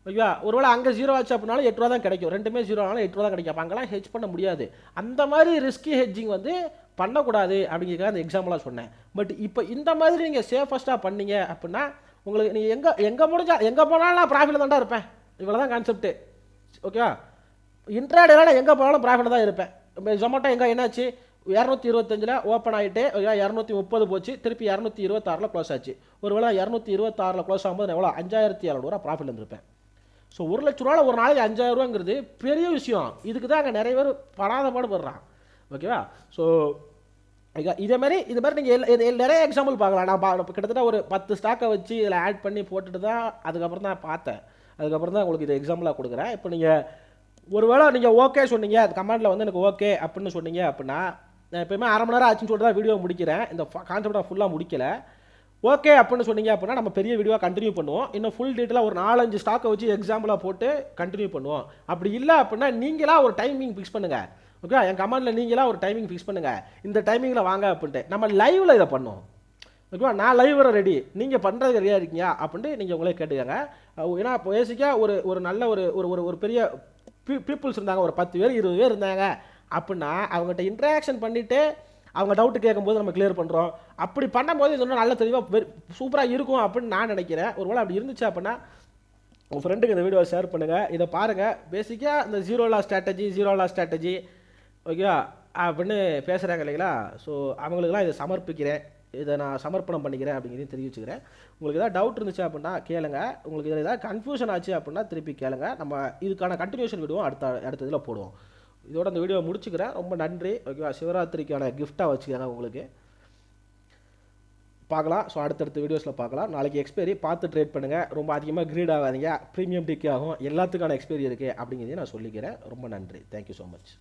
ஓகேவா, ஒருவேளை அங்கே 0 ஆச்சு அப்படின்னாலும் 8 ரூபா தான் கிடைக்கும், ரெண்டுமே 0 ஆனாலும் 8 ரூபா தான் கிடைக்கும். அப்போ அங்கெல்லாம் ஹெச் பண்ண முடியாது. அந்த மாதிரி ரிஸ்கி ஹெட்ஜிங் வந்து பண்ணக்கூடாது அப்படிங்கிறதுக்காக அந்த எக்ஸாம்பிளாக சொன்னேன். பட் இப்போ இந்த மாதிரி நீங்கள் சேஃபஸ்ட்டாக பண்ணீங்க அப்படின்னா உங்களுக்கு நீங்கள் எங்கே முடிஞ்சால் எங்கே போனாலும் நான் ப்ராஃபிட்டில் தான்டா இருப்பேன், இவ்வளோ தான் கான்செப்ட்டு. ஓகேவா, இன்ட்ராடேல நான் எங்கே போனாலும் ப்ராஃபிட்டில் தான் இருப்பேன். இப்போ ஜொமேட்டோ எங்கே என்னாச்சு, 225 ஓப்பன் ஆகிட்டு 230 போச்சு, திருப்பி 226 க்ளோஸ் ஆச்சு. ஒருவேளை 226 க்ளோஸ் ஆகும்போது எவ்வளோ 5700 ப்ராஃபிட் இருந்திருப்பேன். ஸோ 1 லட்ச ரூபாவில் ஒரு நாளைக்கு 5000 ரூபாங்கிறது பெரிய விஷயம். இதுக்கு தான் அங்கே நிறைய பேர் படாத பாடுபடுறான். ஓகேவா, ஸோ இது மாதிரி நீங்கள் நிறைய எக்ஸாம்பிள் பார்க்கலாம். நான் கிட்டத்தட்ட ஒரு 10 ஸ்டாக்கை வச்சு இதில் ஆட் பண்ணி போட்டுட்டு தான் அதுக்கப்புறம் தான் பார்த்தேன். அதுக்கப்புறம் தான் உங்களுக்கு இது எக்ஸாம்பிளாக கொடுக்குறேன். இப்போ நீங்கள் ஒருவேளை நீங்கள் ஓகே சொன்னீங்க, அது கமெண்ட்டில் வந்து எனக்கு ஓகே அப்படின்னு சொன்னீங்க அப்படின்னா, நான் எப்போயுமே அரை மணி நேரம் ஆச்சுன்னு சொல்லிட்டு தான் வீடியோ முடிக்கிறேன். இந்த கான்செப்ட் நான் ஃபுல்லாக முடிக்கலை. ஓகே அப்படின்னு சொன்னீங்க அப்படின்னா நம்ம பெரிய வீடியோவாக கண்டினியூ பண்ணுவோம். இன்னும் ஃபுல் டீட்டெயிலாக ஒரு 4-5 ஸ்டாக்கை வச்சு எக்ஸாம்பிளாக போட்டு கண்டினியூ பண்ணுவோம். அப்படி இல்லை அப்படின்னா நீங்களாக ஒரு டைமிங் ஃபிக்ஸ் பண்ணுங்கள். ஓகே, என் கமெண்ட்டில் நீங்களாக ஒரு டைமிங் ஃபிக்ஸ் பண்ணுங்கள், இந்த டைமிங்கில் வாங்க அப்படின்ட்டு நம்ம லைவில் இதை பண்ணுவோம். ஓகேவா, நான் லைவ் வர ரெடி, நீங்கள் பண்ணுறது ரெடியாக இருக்கீங்க அப்படின்ட்டு நீங்கள் உங்களே கேட்டுக்கங்க. ஏன்னா பேசிக்காக ஒரு நல்ல ஒரு பெரிய பீப்புள்ஸ் இருந்தாங்க, ஒரு 10 பேர் 20 பேர் இருந்தாங்க அப்படின்னா அவங்ககிட்ட இன்ட்ராக்ஷன் பண்ணிவிட்டு அவங்க டவுட்டு கேட்கும்போது நம்ம கிளியர் பண்ணுறோம். அப்படி பண்ணும்போது இது இன்னும் நல்ல தெளிவாக சூப்பராக இருக்கும் அப்படின்னு நான் நினைக்கிறேன். ஒருவேளை அப்படி இருந்துச்சு அப்படின்னா உங்கள் ஃப்ரெண்டுக்கு இந்த வீடியோவை ஷேர் பண்ணுங்கள், இதை பாருங்கள். பேசிக்காக இந்த ஜீரோ லா ஸ்ட்ராட்டஜி ஓகேவா அப்படின்னு பேசுகிறாங்க இல்லைங்களா, ஸோ அவங்களுக்குலாம் இதை சமர்ப்பிக்கிறேன், இதை நான் சமர்ப்பணம் பண்ணிக்கிறேன் அப்படிங்கிறதையும் தெரிவிச்சுக்கிறேன். உங்களுக்கு ஏதாவது டவுட் இருந்துச்சு அப்படின்னா கேளுங்க, உங்களுக்கு இதில் ஏதாவது கன்ஃபியூஷன் ஆச்சு அப்படின்னா திருப்பி கேளுங்க. நம்ம இதுக்கான கண்டினியூஷன் விடுவோம், அடுத்த இதில் போடுவோம். இதோட அந்த வீடியோ முடிச்சுக்கிறேன். ரொம்ப நன்றி. ஓகேவா, சிவராத்திரிக்கான கிஃப்டாக வச்சுக்கிறேன் உங்களுக்கு, பார்க்கலாம். ஸோ அடுத்தடுத்த வீடியோஸில் பார்க்கலாம். நாளைக்கு எக்ஸ்பைரி பார்த்து ட்ரேட் பண்ணுங்கள், ரொம்ப அதிகமாக க்ரீட் ஆகாதீங்க, ப்ரீமியம் டிக்கே ஆகும், எல்லாத்துக்கான எக்ஸ்பைரி இருக்குது அப்படிங்கிறதையும் நான் சொல்லிக்கிறேன். ரொம்ப நன்றி. Thank you so much.